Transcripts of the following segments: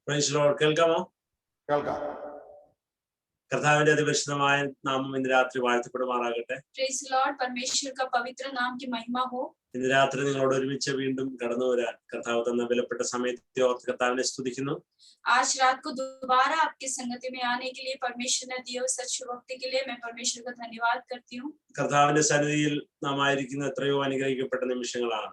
Praise Lord. കേൾക്കാമോ? കേൾക്കാം. കർത്താവിന്റെ അതിപരിശുദ്ധമായ നാമം ഇന്ന് രാത്രി വാഴ്ത്തപ്പെടുമാറാകട്ടെ. Praise the Lord, परमेश्वर का पवित्र नाम की महिमा हो. ഇന്ന് രാത്രി നിങ്ങളോട് ഒരുമിച്ച് വീണ്ടും കടന്നു വരാൻ കർത്താവ് തന്ന വിലപ്പെട്ട സമയത്തെ ഓർത്ത് കർത്താവിനെ സ്തുതിക്കുന്നു. आज रात को दोबारा आपके संगति में आने के लिए परमेश्वर ने दिए हुए सच्चे वक्त के लिए मैं परमेश्वर का धन्यवाद करती हूँ. കർത്താവിന്റെ സന്നിധിയിൽ നാം ആയിരിക്കുന്ന എത്രയോ അനുഗ്രഹിക്കപ്പെട്ട നിമിഷങ്ങളാണ്.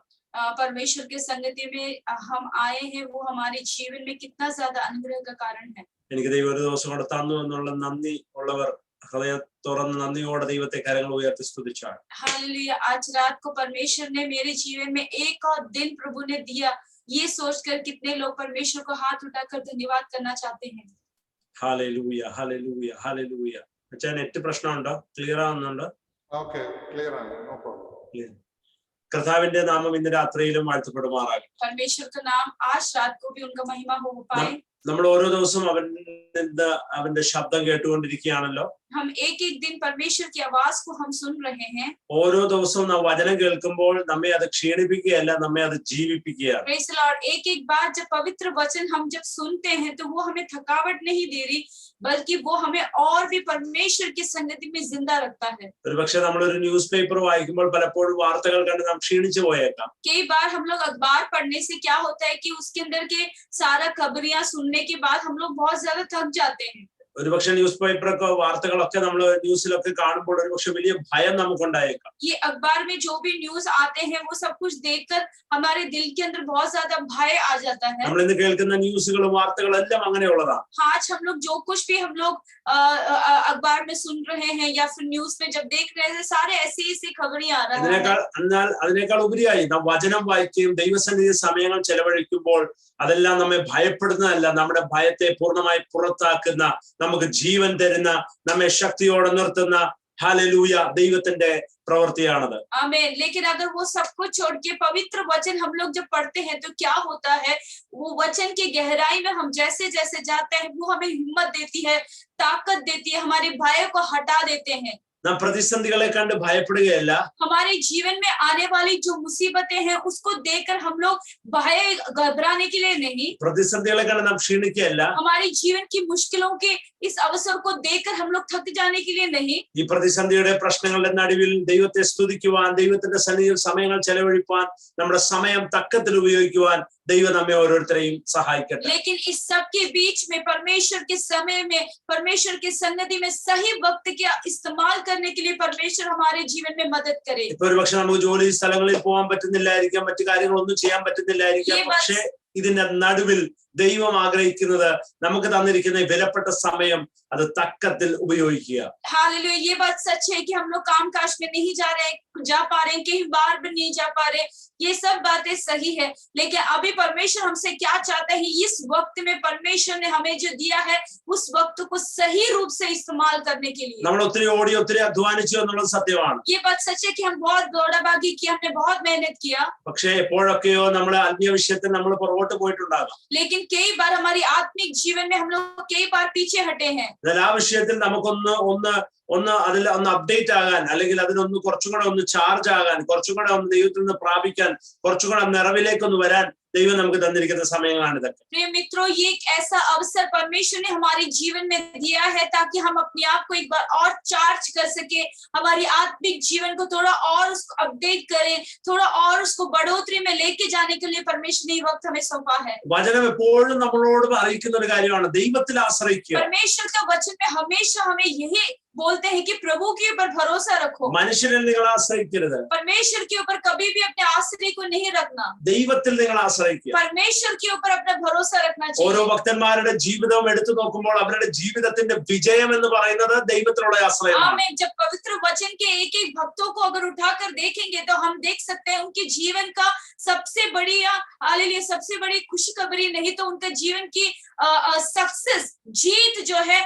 परमेश्वर के संगति में हम आए हैं, वो हमारे जीवन में कितना ज्यादा अनुग्रह का कारण है. എനിക്ക് ദൈവം ഒരു ദിവസം കൂടെ തന്നു എന്നുള്ള നന്ദി ഉള്ളവർ ഹൃദയം തുറന്ന് നന്ദിയോടെ ദൈവത്തെ കരങ്ങൾ ഉയർത്തി സ്തുതിച്ചാണ്. हालेलुया. आज रात को परमेश्वर ने मेरे जीवन में एक और दिन प्रभु ने दिया, ये सोचकर कितने लोग परमेश्वर को हाथ उठाकर धन्यवाद करना चाहते हैं. Hallelujah, hallelujah, hallelujah. അച്ഛാ നെറ്റ് പ്രശ്നമുണ്ടോ? ക്ലിയർ ആവുന്നുണ്ടോ? ഓക്കെ, ക്ലിയർ ആണ്. No problem. കർത്താവിന്റെ നാമം ഇന്ന് രാത്രിയിലും വാഴ്ത്തപ്പെടുമാറാകട്ടെ. परमेश्वर का नाम आज रात को भी उनका महिमा हो पाए. നമ്മൾ ഓരോ ദിവസവും അവന്റെ ശബ്ദം കേട്ടുകൊണ്ടിരിക്കുകയാണല്ലോ. हम एक एक दिन परमेश्वर की आवाज को हम सुन रहे हैं. ഓരോ ദിവസവും നാം വചനം കേൾക്കുമ്പോൾ നമ്മെ അത് ക്ഷീണിപ്പിക്കുകയല്ല, നമ്മെ അത് ജീവിപ്പിക്കുകയാണ്. Praise the Lord. एक एक बार जब पवित्र वचन हम जब सुनते हैं तो वो हमें थकावट नहीं दे रही, बल्कि वो हमें और भी परमेश्वर की संगति में जिंदा रखता है. ഒരുപക്ഷെ നമ്മളൊരു ന്യൂസ് പേപ്പർ വായിക്കുമ്പോൾ പലപ്പോഴും വാർത്തകൾ കണ്ട് നാം ക്ഷീണിച്ചു പോയേക്കാം. कई बार हम लोग अखबार पढ़ने से क्या होता है कि उसके अंदर के सारा खबरियां सुनने के बाद हम लोग बहुत ज्यादा थक जाते हैं. ഒരുപക്ഷെ ന്യൂസ് പേപ്പറൊക്കെ വാർത്തകളൊക്കെ നമ്മൾ ന്യൂസിലൊക്കെ കാണുമ്പോൾ ഒരുപക്ഷെ വലിയ ഭയം നമുക്കുണ്ടായേക്കാം. ये अखबार में जो भी न्यूज आते हैं वो सब कुछ देखकर हमारे दिल के अंदर बहुत ज्यादा भय आ जाता है. നമ്മൾ ഇന്ന് കേൾക്കുന്ന ന്യൂസുകളും വാർത്തകളും എല്ലാം അങ്ങനെയുള്ളതാണ്. आज हम लोग जो कुछ भी हम लोग अखबार में सुन रहे हैं या फिर न्यूज में जब देख रहे हैं, सारे ऐसी ऐसी खबरें आ रहा है. അതിനേക്കാൾ ഉപരിയായി നാം വചനം വായിക്കുകയും ദൈവസന്നിധി സമയങ്ങൾ ചെലവഴിക്കുമ്പോൾ അതെല്ലാം നമ്മെ ഭയപ്പെടുന്നതല്ല, നമ്മുടെ ഭയത്തെ പൂർണ്ണമായി പുറത്താക്കുന്ന, നമുക്ക് ജീവൻ തരുന്ന, നമ്മെ ശക്തിയോടെ നിർത്തുന്ന ഹല്ലേലൂയ ദൈവത്തിന്റെ പ്രവൃത്തിയാണത്. आमीन. लेकिन अगर वो सब कुछ छोड़ के पवित्र वचन हम लोग जब पढ़ते हैं तो क्या होता है, वो वचन की गहराई में हम जैसे जैसे जाते हैं वो हमें हिम्मत देती है, ताकत देती है, हमारे भय को हटा देते हैं. നാം പ്രതിസന്ധികളെ കണ്ട് ഭയപ്പെടുകയല്ല, हमारे जीवन में आने वाली जो मुसीबतें हैं उसको देखकर हम लोग भय घबराने के लिए नहीं, പ്രതിസന്ധികളെ കണ്ട് നാം ക്ഷീണിക്കുകയല്ല, हमारे जीवन की मुश्किलों के इस अवसर को देखकर हम लोग थक जाने के लिए नहीं. ഈ പ്രതിസന്ധിയുടെ പ്രശ്നങ്ങളുടെ നടുവിൽ ദൈവത്തെ സ്തുതിക്കുവാൻ, ദൈവത്തിന്റെ സന്നിധിയിൽ സമയങ്ങൾ ചെലവഴിപ്പാൻ, നമ്മുടെ സമയം തക്കത്തിൽ ഉപയോഗിക്കുവാൻ ദൈവം നമ്മെ ഓരോരുത്തരെയും സഹായിക്കട്ടെ. लेकिन इस सब के बीच में परमेश्वर के समय में, परमेश्वर के सन्निधि में सही वक्त का इस्तेमाल करने के लिए परमेश्वर हमारे जीवन में मदद करे. ഇപ്പൊ ഒരുപക്ഷെ നമുക്ക് ജോലി സ്ഥലങ്ങളിൽ പോകാൻ പറ്റുന്നില്ലായിരിക്കാം, മറ്റു കാര്യങ്ങളൊന്നും ചെയ്യാൻ പറ്റുന്നില്ലായിരിക്കാം. പക്ഷേ ഇതിന്റെ നടുവിൽ ദൈവം ആഗ്രഹിക്കുന്നത് നമുക്ക് തന്നിരിക്കുന്ന വിലപ്പെട്ട സമയം അത് തക്കത്തിൽ ഉപയോഗിക്കുക. हालेलुया. ये बात सच है कि हम लोग काम काज में नहीं जा पा रहे हैं, कहीं बाहर भी नहीं जा पा रहे. ये सब बातें सही है, लेकिन अभी परमेश्वर हमसे क्या चाहता है, इस वक्त में परमेश्वर ने हमें जो दिया है उस वक्त को सही रूप से इस्तेमाल करने के लिए. നമ്മൾ ഒത്തിരി ഓടി ഒത്തിരി അധ്വാനിച്ചു എന്നുള്ളത് സത്യമാണ്. ये बात सच है कि हम बहुत दौड़ाभागी की, हमने बहुत मेहनत किया. പക്ഷേ എപ്പോഴൊക്കെയോ നമ്മുടെ ആത്മീയ വിഷയത്തിൽ നമ്മൾ പുറകോട്ട് പോയിട്ടുണ്ടാകാം. लेकिन कई बार हमारी आत्मिक जीवन में हम लोग कई बार पीछे हटे हैं. എന്നാൽ ആ വിഷയത്തിൽ നമുക്കൊന്ന് അതിൽ ഒന്ന് അപ്ഡേറ്റ് ആകാൻ, അല്ലെങ്കിൽ അതിനൊന്ന് കുറച്ചും കൂടെ ഒന്ന് ചാർജ് ആകാൻ, കുറച്ചും കൂടെ ഒന്ന് ദൈവത്തിൽ നിന്ന് പ്രാപിക്കാൻ, കുറച്ചും കൂടെ നിറവിലേക്കൊന്ന് വരാൻ ദൈവം നമുക്ക് തന്നിരിക്കുന്ന സമയങ്ങളാണ് ഇതൊക്കെ. प्रिय मित्रों, ये एक ऐसा अवसर परमेश्वर ने हमारे जीवन में दिया है ताकि हम अपने आप को एक बार और चार्ज कर सके, हमारी आत्मिक जीवन को थोड़ा और उसको अपडेट करें, थोड़ा और उसको बढ़ोतरी में लेके जाने के लिए परमेश्वर ने ये वक्त हमें सौंपा है. വചനം എപ്പോഴും നമ്മളോട് അറിയിക്കുന്ന ഒരു കാര്യമാണ്, ദൈവത്തിൽ ആശ്രയിക്കുക. परमेश्वर का वचन में हमेशा हमें यही बोलते हैं कि प्रभु के ऊपर भरोसा रखो. മനുഷ്യരിൽ നിങ്ങൾ ആശ്രയിക്കരുത്, परमेश्वर के ऊपर कभी भी अपने आश्रय को नहीं रखना, ദൈവത്തിൽ നിങ്ങൾ ആശ്രയിക്കുക. परमेश्वर के ऊपर अपना भरोसा रखना ഓരോ चाहिए. ഭക്തന്മാരുടെ ജീവിതം എടുത്തു നോക്കുമ്പോൾ അവരുടെ ജീവിതത്തിന്റെ വിജയം എന്ന് പറയുന്നത് ദൈവത്തിലുള്ള ആശ്രയമാണ്. हमें जब पवित्र वचन के एक एक भक्तों को अगर उठाकर देखेंगे तो हम देख सकते हैं उनके जीवन का सबसे बड़ी हालेलुया सबसे बड़ी खुशखबरी नहीं तो उनका जीवन की सक्सेस जीत जो है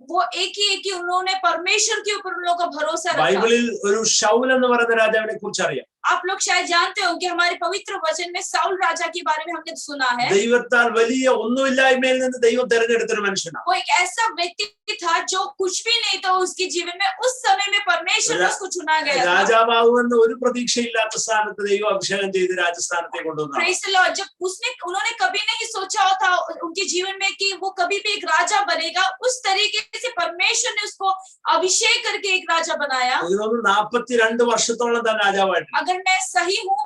वो एक ही उन्होंने परमेश्वर के ऊपर उन लोगों का भरोसा रखा. ബൈബിളിൽ ഒരു ശൗൽ എന്ന് പറയുന്ന രാജാവിനെ കുറിച്ച് അറിയാം. आप लोग शायद जानते हो कि हमारे पवित्र वचन में साउल राजा के बारे में हमने सुना है। ദൈവത്താൽ വലിയ ഒന്നുമില്ലായ്മയിൽ നിന്ന് ദൈവം തെരഞ്ഞെടുത്തൊരു മനുഷ്യനാണ്. वो एक ऐसा व्यक्ति था जो कुछ भी नहीं था उसके जीवन में, उस समय में परमेश्वर ने उसको चुना गया था। രാജാവാകുമെന്ന് ഒരു പ്രതീക്ഷയില്ലാത്ത സ്ഥാനത്ത് ദൈവം അഭിഷേകം ചെയ്ത് രാജസ്ഥാനത്തെ കൊണ്ടുവന്നു. Praise the Lord. जब उन्होंने कभी नहीं सोचा था उनके जीवन में कि वो कभी भी एक राजा बनेगा, उस तरीके से परमेश्वर ने उसको अभिषेक करके एक राजा बनाया। 42 വർഷത്തോളം താൻ രാജാവായിട്ട്. अगर मैं सही हूँ,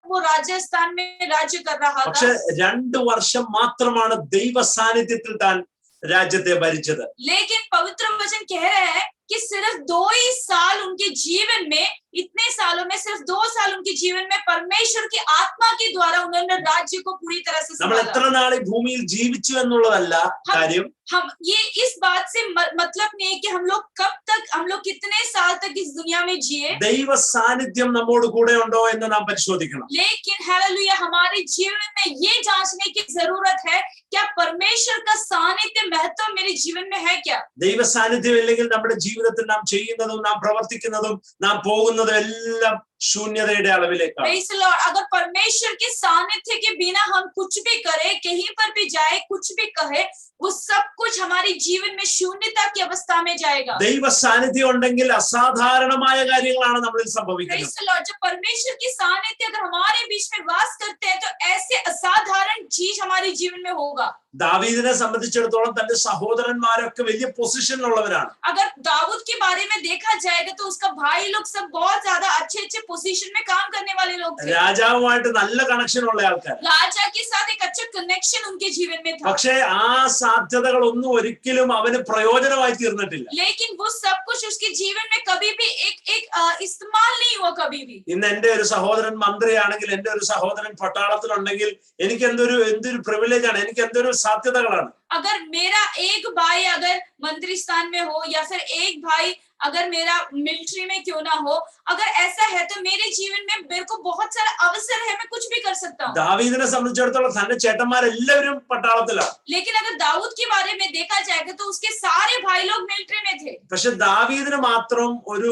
वो राजस्थान में राज्य कर रहा പക്ഷെ था। 2 വർഷം മാത്രമാണ് ദൈവ സാന്നിധ്യത്തിൽ താൻ രാജ്യത്തെ ഭരിച്ചത്. लेकिन पवित्र वचन कह रहे हैं कि सिर्फ 2 ही साल उनके जीवन में, इतने सालों में सिर्फ 2 साल उनके जीवन में परमेश्वर की आत्मा के द्वारा उन्होंने राज्य को पूरी तरह से നമ്മൾ संभाला। എത്ര നാൾ ഈ ഭൂമിയിൽ ജീവിച്ചു എന്നുള്ളതല്ല കാര്യം. हम ये इस बात से मतलब नहीं है कि हम लोग कितने साल तक इस दुनिया में जिए, ദൈവ സാന്നിധ്യം നമ്മോട് കൂടെ ഉണ്ടോ എന്ന് നാം പരിശോധിക്കണം. लेकिन हालेलुया हमारे जीवन में ये जांचने की जरूरत है, क्या परमेश्वर का सानिध्य महत्व मेरे जीवन में है क्या? ദൈവ സാന്നിധ്യം ഇല്ലെങ്കിൽ നമ്മുടെ ജീവിതത്തിൽ നാം ചെയ്യുന്നതും നാം പ്രവർത്തിക്കുന്നതും നാം പോകുന്നതും എല്ലാം शून्यതയുടെ അളവിലേക്കാണ്. Praise the Lord. अगर परमेश्वर के सानिध्य के बिना हम कुछ भी करें, कहीं पर भी जाए, कुछ भी कहे, वो सब कुछ हमारे जीवन में शून्यता की अवस्था में जाएगा। ദൈവ സാന്നിധ്യം ഉണ്ടെങ്കിൽ അസാധാരണമായ കാര്യങ്ങളാണ് നമ്മളിൽ സംഭവിക്കുന്നത്. Praise the Lord. जब परमेश्वर की सानिध्य अगर हमारे बीच में वास करते हैं, तो ऐसे असाधारण चीज हमारे जीवन में होगा। ദാവീദിനെ സംബന്ധിച്ചിടത്തോളം തന്റെ സഹോദരന്മാരൊക്കെ വലിയ പൊസിഷനിലുള്ളവരാണ്. अगर दाऊद के बारे में देखा जाएगा तो उसका भाई लोग सब बहुत ज्यादा अच्छे पोजीशन में काम करने वाले लोग थे। രാജാവുമായിട്ട് നല്ല കണക്ഷൻ ഉള്ള ആൾക്കാർ. राजा के साथ एक अच्छा कनेक्शन उनके जीवन में था। പക്ഷേ ആ സാധ്യതകളൊന്നും ഒരിക്കലും അവന് പ്രയോജനമായി തീർന്നിട്ടില്ല. लेकिन वो सब कुछ उसके जीवन में कभी भी एक इस्तेमाल नहीं हुआ कभी भी। ഇന്ന് എന്റെ ഒരു സഹോദരൻ മന്ത്രിയാണെങ്കിൽ, എന്റെ ഒരു സഹോദരൻ പട്ടാളത്തിലുണ്ടെങ്കിൽ എനിക്ക് എന്തൊരു പ്രിവിലേജ് ആണ്, എനിക്ക് എന്തൊരു സാധ്യതകളാണ്. अगर मेरा एक भाई अगर मंत्री स्थान में हो, या फिर एक भाई अगर मेरा मिलिट्री में क्यों ना हो, अगर ऐसा है तो मेरे जीवन में मेरे को बहुत सारा अवसर है, मैं कुछ भी कर सकता हूँ। ദാവീദിനെ സംബന്ധിച്ചിടത്തോളം തന്റെ ചേട്ടന്മാരെല്ലാവരും പട്ടാളത്തിലാണ്. लेकिन अगर दाऊद के बारे में देखा जाएगा तो उसके सारे भाई लोग मिलिट्री में थे। പക്ഷെ ദാവീദിന് മാത്രം ഒരു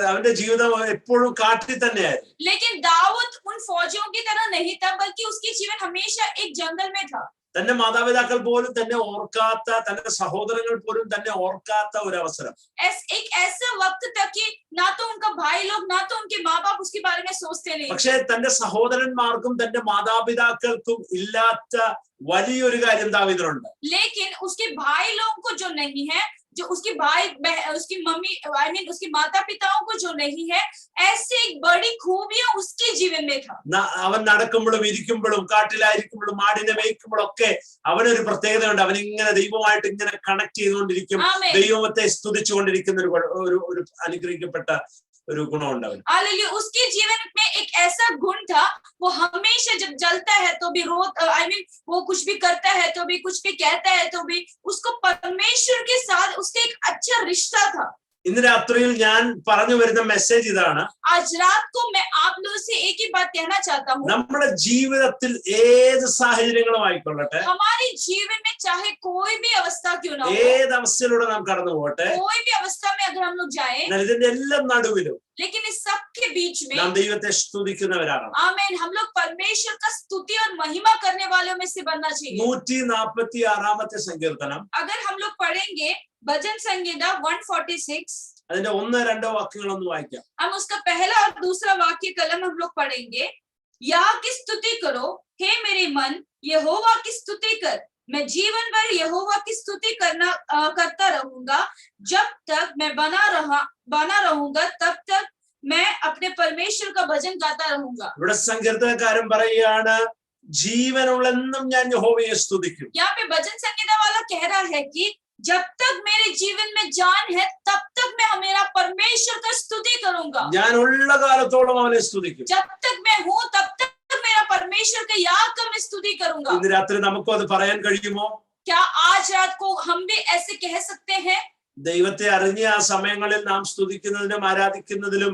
അവന്റെ ജീവിതം എപ്പോഴും കാട്ടിൽ തന്നെയായിരുന്നു. लेकिन दाऊद उन फौजियों की तरह नहीं था, बल्कि उसकी जीवन हमेशा एक जंगल में था। തന്റെ മാതാപിതാക്കൾ പോലും തന്നെ ഓർക്കാത്ത, തന്റെ സഹോദരങ്ങൾ പോലും തന്നെ ഓർക്കാത്ത ഒരു അവസരം. एक ऐसा वक्त था कि ना तो उनका भाई लोग, ना तो उनके माँ बाप उसके बारे में सोचते नहीं। പക്ഷെ तന്റെ സഹോദരന്മാർക്കും തന്റെ മാതാപിതാക്കൾക്കും ഇല്ലാത്ത വലിയൊരു കാര്യം ദാവീദിനുണ്ട്. लेकिन उसके भाई लोगों को जो नहीं है, जो उसकी उसकी मम्मी उसके माता पिताओं को जो नहीं है, ऐसे एक बड़ी खूबियां उसके जीवन में था। അവൻ നടക്കുമ്പോഴും ഇരിക്കുമ്പോഴും കാട്ടിലായിരിക്കുമ്പോഴും ആടിനെ മേയ്ക്കുമ്പോഴും ഒക്കെ അവനൊരു പ്രത്യേകതയുണ്ട്. അവൻ ഇങ്ങനെ ദൈവമായിട്ട് ഇങ്ങനെ കണക്ട് ചെയ്തുകൊണ്ടിരിക്കും, ദൈവത്തെ സ്തുതിച്ചുകൊണ്ടിരിക്കുന്ന ഒരു അനുഗ്രഹിക്കപ്പെട്ട ഒരു ഗുണമുണ്ട് അവൻ. हालेलुया। उसके जीवन में एक ऐसा गुण था, वो हमेशा जब जलता है तो भी वो कुछ भी करता है तो भी, कुछ भी कहता है तो भी, उसको परमेश्वर के साथ उसका एक अच्छा रिश्ता था। ഇന്ന് രാത്രിയിൽ ഞാൻ പറഞ്ഞു വരുന്ന മെസ്സേജ് ഇതാണ്. आज रात को मैं आप लोगों से एक ही बात कहना चाहता हूँ। നമ്മുടെ ജീവിതത്തിൽ ഏത് സാഹചര്യങ്ങളും ആയിക്കൊള്ളട്ടെ, हमारे जीवन में चाहे कोई भी अवस्था क्यों ना हो, ഏത് അവസ്ഥയിലൂടെ നാം കടന്നു പോകട്ടെ, कोई भी अवस्था में अगर हम लोग जाए, എന്നാൽ ഇതിന്റെ എല്ലാം നടുവിലും लेकिन इस सब के बीच में നാം ദൈവത്തെ സ്തുതിക്കുന്നവരാകണം. आमीन, हम लोग परमेश्वर का स्तुति और महिमा करने वालों में से बनना चाहिए। 146 സങ്കീർത്തനം, अगर हम लोग पढ़ेंगे भजन संहिता 146, അതിന്റെ 1-2 വാക്യങ്ങളൊന്ന് വായിക്കാം. हम उसका पहला और दूसरा वाक्य कलम हम लोग पढ़ेंगे। यहोवा की स्तुति करो, हे मेरे मन, यहोवा की स्तुति कर। मैं जीवन भर यहोवा की स्तुति करता रहूंगा। जब तक मैं बना रहूंगा, तब तक मैं अपने परमेश्वर का भजन गाता रहूंगा। ഇവിടെ സങ്കീർത്തനക്കാരൻ പറയുകയാണ്, ജീവനുള്ളെന്നും ഞാൻ യഹോവയെ സ്തുതിക്കും. यहाँ पे भजन संहिता वाला कह रहा है कि जब तक मेरे जीवन में जान है, तब तक मैं मेरा परमेश्वर का स्तुति करूंगा। ഞാൻ ഉള്ള കാലത്തോളം അവനെ സ്തുതിക്കും. जब तक मैं हूँ, तब तक मेरा परमेश्वर का याद कर मैं स्तुति करूंगा। ഇന്ന് രാത്രി നമുക്കും അത് പറയാൻ കഴിയുമോ? क्या आज रात को हम भी ऐसे कह सकते हैं? ദൈവത്തെ അറിഞ്ഞ ആ സമയങ്ങളിൽ നാം സ്തുതിക്കുന്നതിനും ആരാധിക്കുന്നതിലും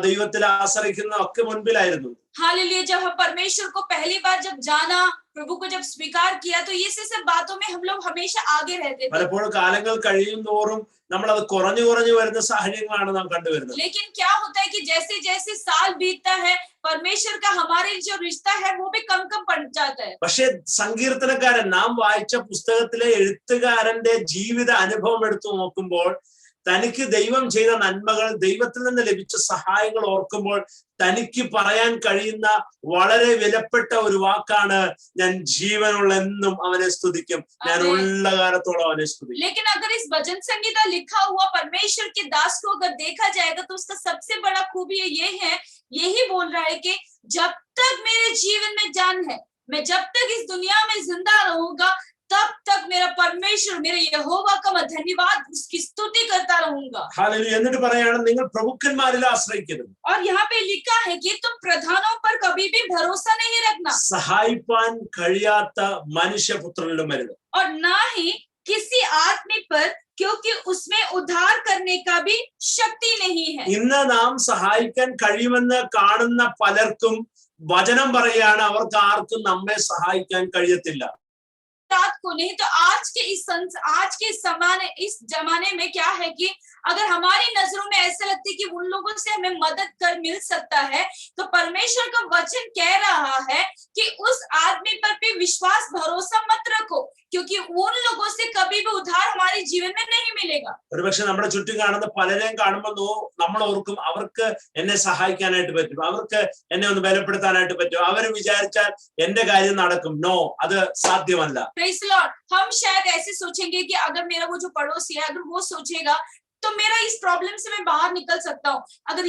ദൈവത്തിൽ ആശ്രയിക്കുന്ന ഒക്കെ മുൻപിലായിരുന്നു. हालेलुया, जब हम परमेश्वर को पहली बार जब जाना, प्रभु को जब स्वीकार किया, तो ये सब बातों में हम लोग हमेशा आगे रहते थे. പലപ്പോഴും കാലങ്ങൾ കഴിയും തോറും നമ്മൾ അത് കുറഞ്ഞു കുറഞ്ഞു വരുന്ന സാഹചര്യങ്ങളാണ് നാം കണ്ടുവരുന്നത്. लेकिन क्या होता है कि जैसे जैसे साल बीतता है, परमेश्वर का हमारे जो रिश्ता है वो भी कम कम पड़ जाता है. പക്ഷെ സങ്കീർത്തനക്കാരൻ, നാം വായിച്ച പുസ്തകത്തിലെ എഴുത്തുകാരന്റെ ജീവിത അനുഭവം എടുത്തു നോക്കുമ്പോൾ തനിക്ക് ദൈവം ചെയ്ത നന്മകൾ, ദൈവത്തിൽ നിന്ന് ലഭിച്ച സഹായങ്ങൾ ഓർക്കുമ്പോൾ തനിക്ക് പറയാൻ കഴിയുന്ന വളരെ വിലപ്പെട്ട ഒരു വാക്കാണ്, ഞാൻ ജീവനുള്ള എന്നും അവനെ സ്തുതിക്കും, ഞാൻ ഉള്ള കാലത്തോളം അവനെ സ്തുതിക്കും. लेकिन अगर इस भजन संगीता लिखा हुआ परमेश्वर के दास को अगर देखा जाएगा तो उसका सबसे बड़ा खूबी ये है, यही बोल रहा है कि जब तक मेरे जीवन में जान है, मैं जब तक इस दुनिया में जिंदा रहूंगा, तब तक मेरा परमेश्वर, मेरे यहोवा का मैं धन्यवाद, उसकी स्तुति करता रहूंगा. हालेलुया. എന്നിട്ട് പറയാണ്, നിങ്ങൾ പ്രഭുക്കന്മാരിൽ ആശ്രയിക്കരുത്. और यहाँ पे लिखा है कि तुम प्रधानों पर कभी भी भरोसा नहीं रखना, സഹായിപ്പാൻ കഴിയാത്ത മനുഷ്യപുത്രനിലും വരുത്. और ना ही किसी आदमी पर, क्योंकि उसमें उद्धार करने का भी शक्ति नहीं है. ഇന്ന് നാം സഹായിക്കാൻ കഴിയുമെന്ന് കാണുന്ന പലർക്കും വചനം പറയാണ്, അവർക്ക് ആർക്കും നമ്മെ സഹായിക്കാൻ കഴിയത്തില്ല. रात को नहीं, तो आज के इस जमाने में क्या है कि अगर हमारी नजरों में ऐसा लगता है कि उन लोगों से हमें मदद कर मिल सकता है, तो परमेश्वर का वचन कह रहा है कि उस आदमी पर भी विश्वास भरोसा मत रखो, क्योंकि उन लोगों से कभी भी उद्धार हमारे जीवन में नहीं मिलेगा. ഒരുപക്ഷെ നമ്മുടെ ചുറ്റും കാണുന്ന പലരെയും കാണുമ്പോൾ നമ്മൾ ഓർക്കും, അവർക്ക് എന്നെ സഹായിക്കാനായിട്ട് പറ്റും, അവർക്ക് എന്നെ ഒന്ന് ബലപ്പെടുത്താനായിട്ട് പറ്റും, അവർ വിചാരിച്ചാൽ എന്റെ കാര്യം നടക്കും. നോ, അത് സാധ്യമല്ല. Praise the Lord. हम शायद ऐसे सोचेंगे कि अगर मेरा वो जो पड़ोसी है, अगर वो सोचेगा तो मेरा इस प्रॉब्लम से मैं बाहर निकल सकता हूँ, अगर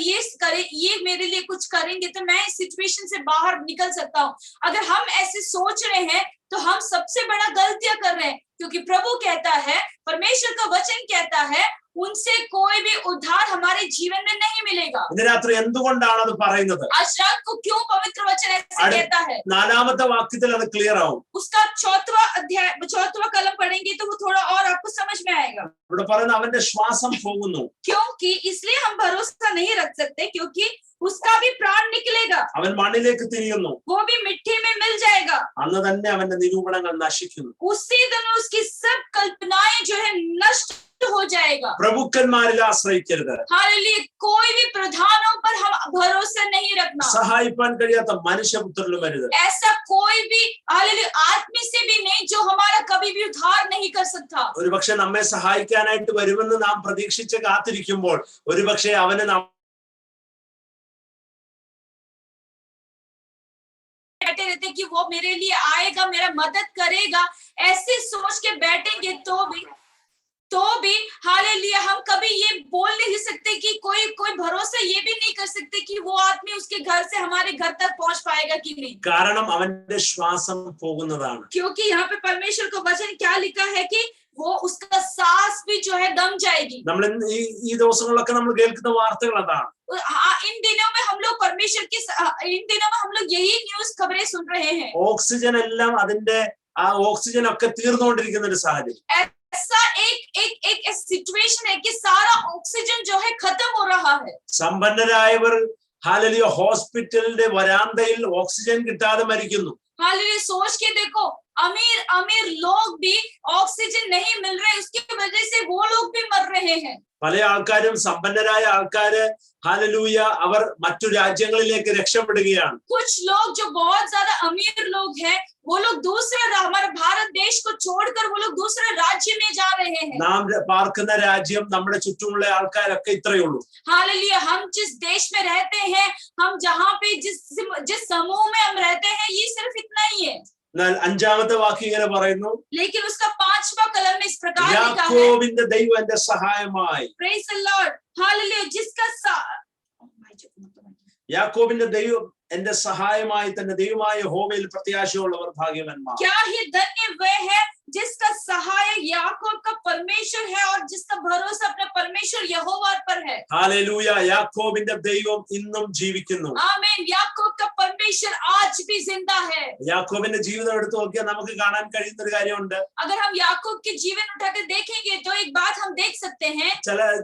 ये मेरे लिए कुछ करेंगे तो मैं इस सिचुएशन से बाहर निकल सकता हूँ. अगर हम ऐसे सोच रहे हैं तो हम सबसे बड़ा गलतियां कर रहे हैं, क्योंकि प्रभु कहता है, परमेश्वर का वचन कहता है, उनसे कोई भी उद्धार हमारे जीवन में नहीं मिलेगा. ഇന്ന് രാത്രി എന്തുകൊണ്ടാണ് അത് പറയുന്നത്? आज रात को क्यों पवित्र वचन ऐसे कहता है? നാലാമത്തെ വാക്യത്തിൽ അത് ക്ലിയർ ആവും. उसका चौथा कलम पढ़ेंगे तो वो थोड़ा और आपको समझ में आएगा. ഇവിടെ പറയുന്ന അവന്റെ ശ്വാസം പോകുന്നു. क्योंकि इसलिए हम भरोसा नहीं रख सकते, क्योंकि उसका भी प्राण निकलेगा, അവൻ മണ്ണിലേക്ക് തിരിയുന്നു. वो भी मिट्टी में मिल जाएगा. അന്ന് തന്നെ അവന്റെ നിരൂപണങ്ങൾ നശിക്കുന്നു. उसी दिन उसकी सब कल्पनाएं जो है नष्ट हो जाएगा. പ്രഭുക്കന്മാരിൽ ആശ്രയിക്കരുത്. हालेलुया. कोई भी प्रधानों पर हम भरोसा नहीं रखना. സഹായിപ്പാൻ കഴിയാത്ത മനുഷ്യപുത്രനിലും വരുത്. ऐसा कोई भी हालेलुया आदमी से भी नहीं जो हमारा कभी भी उद्धार नहीं कर सकता. ഒരുപക്ഷെ നമ്മെ സഹായിക്കാനായിട്ട് വരുമെന്ന് നാം പ്രതീക്ഷിച്ച് കാത്തിരിക്കുമ്പോൾ ഒരുപക്ഷെ അവന് बैठे रहते कि वो मेरे लिए आएगा, मेरा मदद करेगा, ऐसे सोच के बैठेंगे तो भी हालेलुया हम कभी ये बोल नहीं सकते कि कोई भरोसा ये भी नहीं कर सकते कि वो आदमी उसके घर से हमारे घर तक पहुंच पाएगा कि नहीं. കാരണം അവന്റെ ശ്വാസം പോകുന്നതാണ്. क्योंकि यहाँ पे परमेश्वर का वचन क्या लिखा है कि वो उसका सांस भी जो है दम जाएगी. നമ്മൾ ഈ ദിവസങ്ങളിലൊക്കെ നമ്മൾ കേൾക്കുന്ന വാർത്തകൾ അതാണ്. इन दिनों में हम लोग यही न्यूज़ खबरें सुन रहे हैं. ഓക്സിജൻ എല്ലാം അതിന്റെ ആ ഓക്സിജൻ ഒക്കെ തീർന്നുകൊണ്ടിരിക്കുന്ന ഒരു സാഹചര്യം. ऐसा एक सिचुएशन है कि सारा ऑक्सीजन जो है खत्म हो रहा है. സമ്പന്നരായവർ ഹാലലിയ ഹോസ്പിറ്റലിന്റെ വരാന്തയിൽ ഓക്സിജൻ കിട്ടാതെ മരിക്കുന്നു. हालेलुया. सोच के देखो, अमीर लोग भी ऑक्सीजन नहीं मिल रहे, उसकी वजह से वो लोग भी मर रहे हैं. പല ആൾക്കാരും, സമ്പന്നരായ ആൾക്കാര് ഹാലലൂയ, അവർ മറ്റു രാജ്യങ്ങളിലേക്ക് രക്ഷപ്പെടുകയാണ്. कुछ लोग जो बहुत ज्यादा अमीर लोग हैं, वो लोग हमारे भारत देश को छोड़कर वो लोग दूसरे राज्य में जा रहे हैं. നാം പാർക്കുന്ന രാജ്യം, നമ്മുടെ ചുറ്റുമുള്ള ആൾക്കാരൊക്കെ ഇത്രയേ ഉള്ളൂ. हालेलुया. हम जिस देश में रहते हैं, हम जहाँ पे जिस समूह में हम रहते हैं, ये सिर्फ इतना ही है. എന്നാൽ അഞ്ചാമത്തെ വാക്യം ഇങ്ങനെ പറയുന്നു, लेकिन उसका 5वां कलम में इस प्रकार लिखा है, യാക്കോബിന്റെ ദൈവം എന്റെ സഹായമായി. Praise the Lord. हालेलुया. യാക്കോബിന്റെ ദൈവം എന്റെ സഹായമായി, തന്റെ ദൈവമായ യഹോവയിൽ പ്രത്യാശയുള്ളവർ ഭാഗ്യവാന്മാർ. क्या ही धन्य वह है जिसका सहायक याकूब का परमेश्वर है और जिसका भरोसा अपने परमेश्वर यहोवा पर है. हालेलूया. യാക്കോബിന്റെ ദൈവം ഇന്നും ജീവിക്കുന്നു. आमीन. याकूब का परमेश्वर परमेश्वर आज भी जिंदा है। യാക്കോബിന്റെ ജീവിതം എടുത്തു നോക്കിയാൽ നമുക്ക് കാണാൻ കഴിയുന്ന ഒരു കാര്യമുണ്ട്. अगर हम याकूब के जीवन उठाकर देखेंगे तो एक बात हम देख सकते हैं,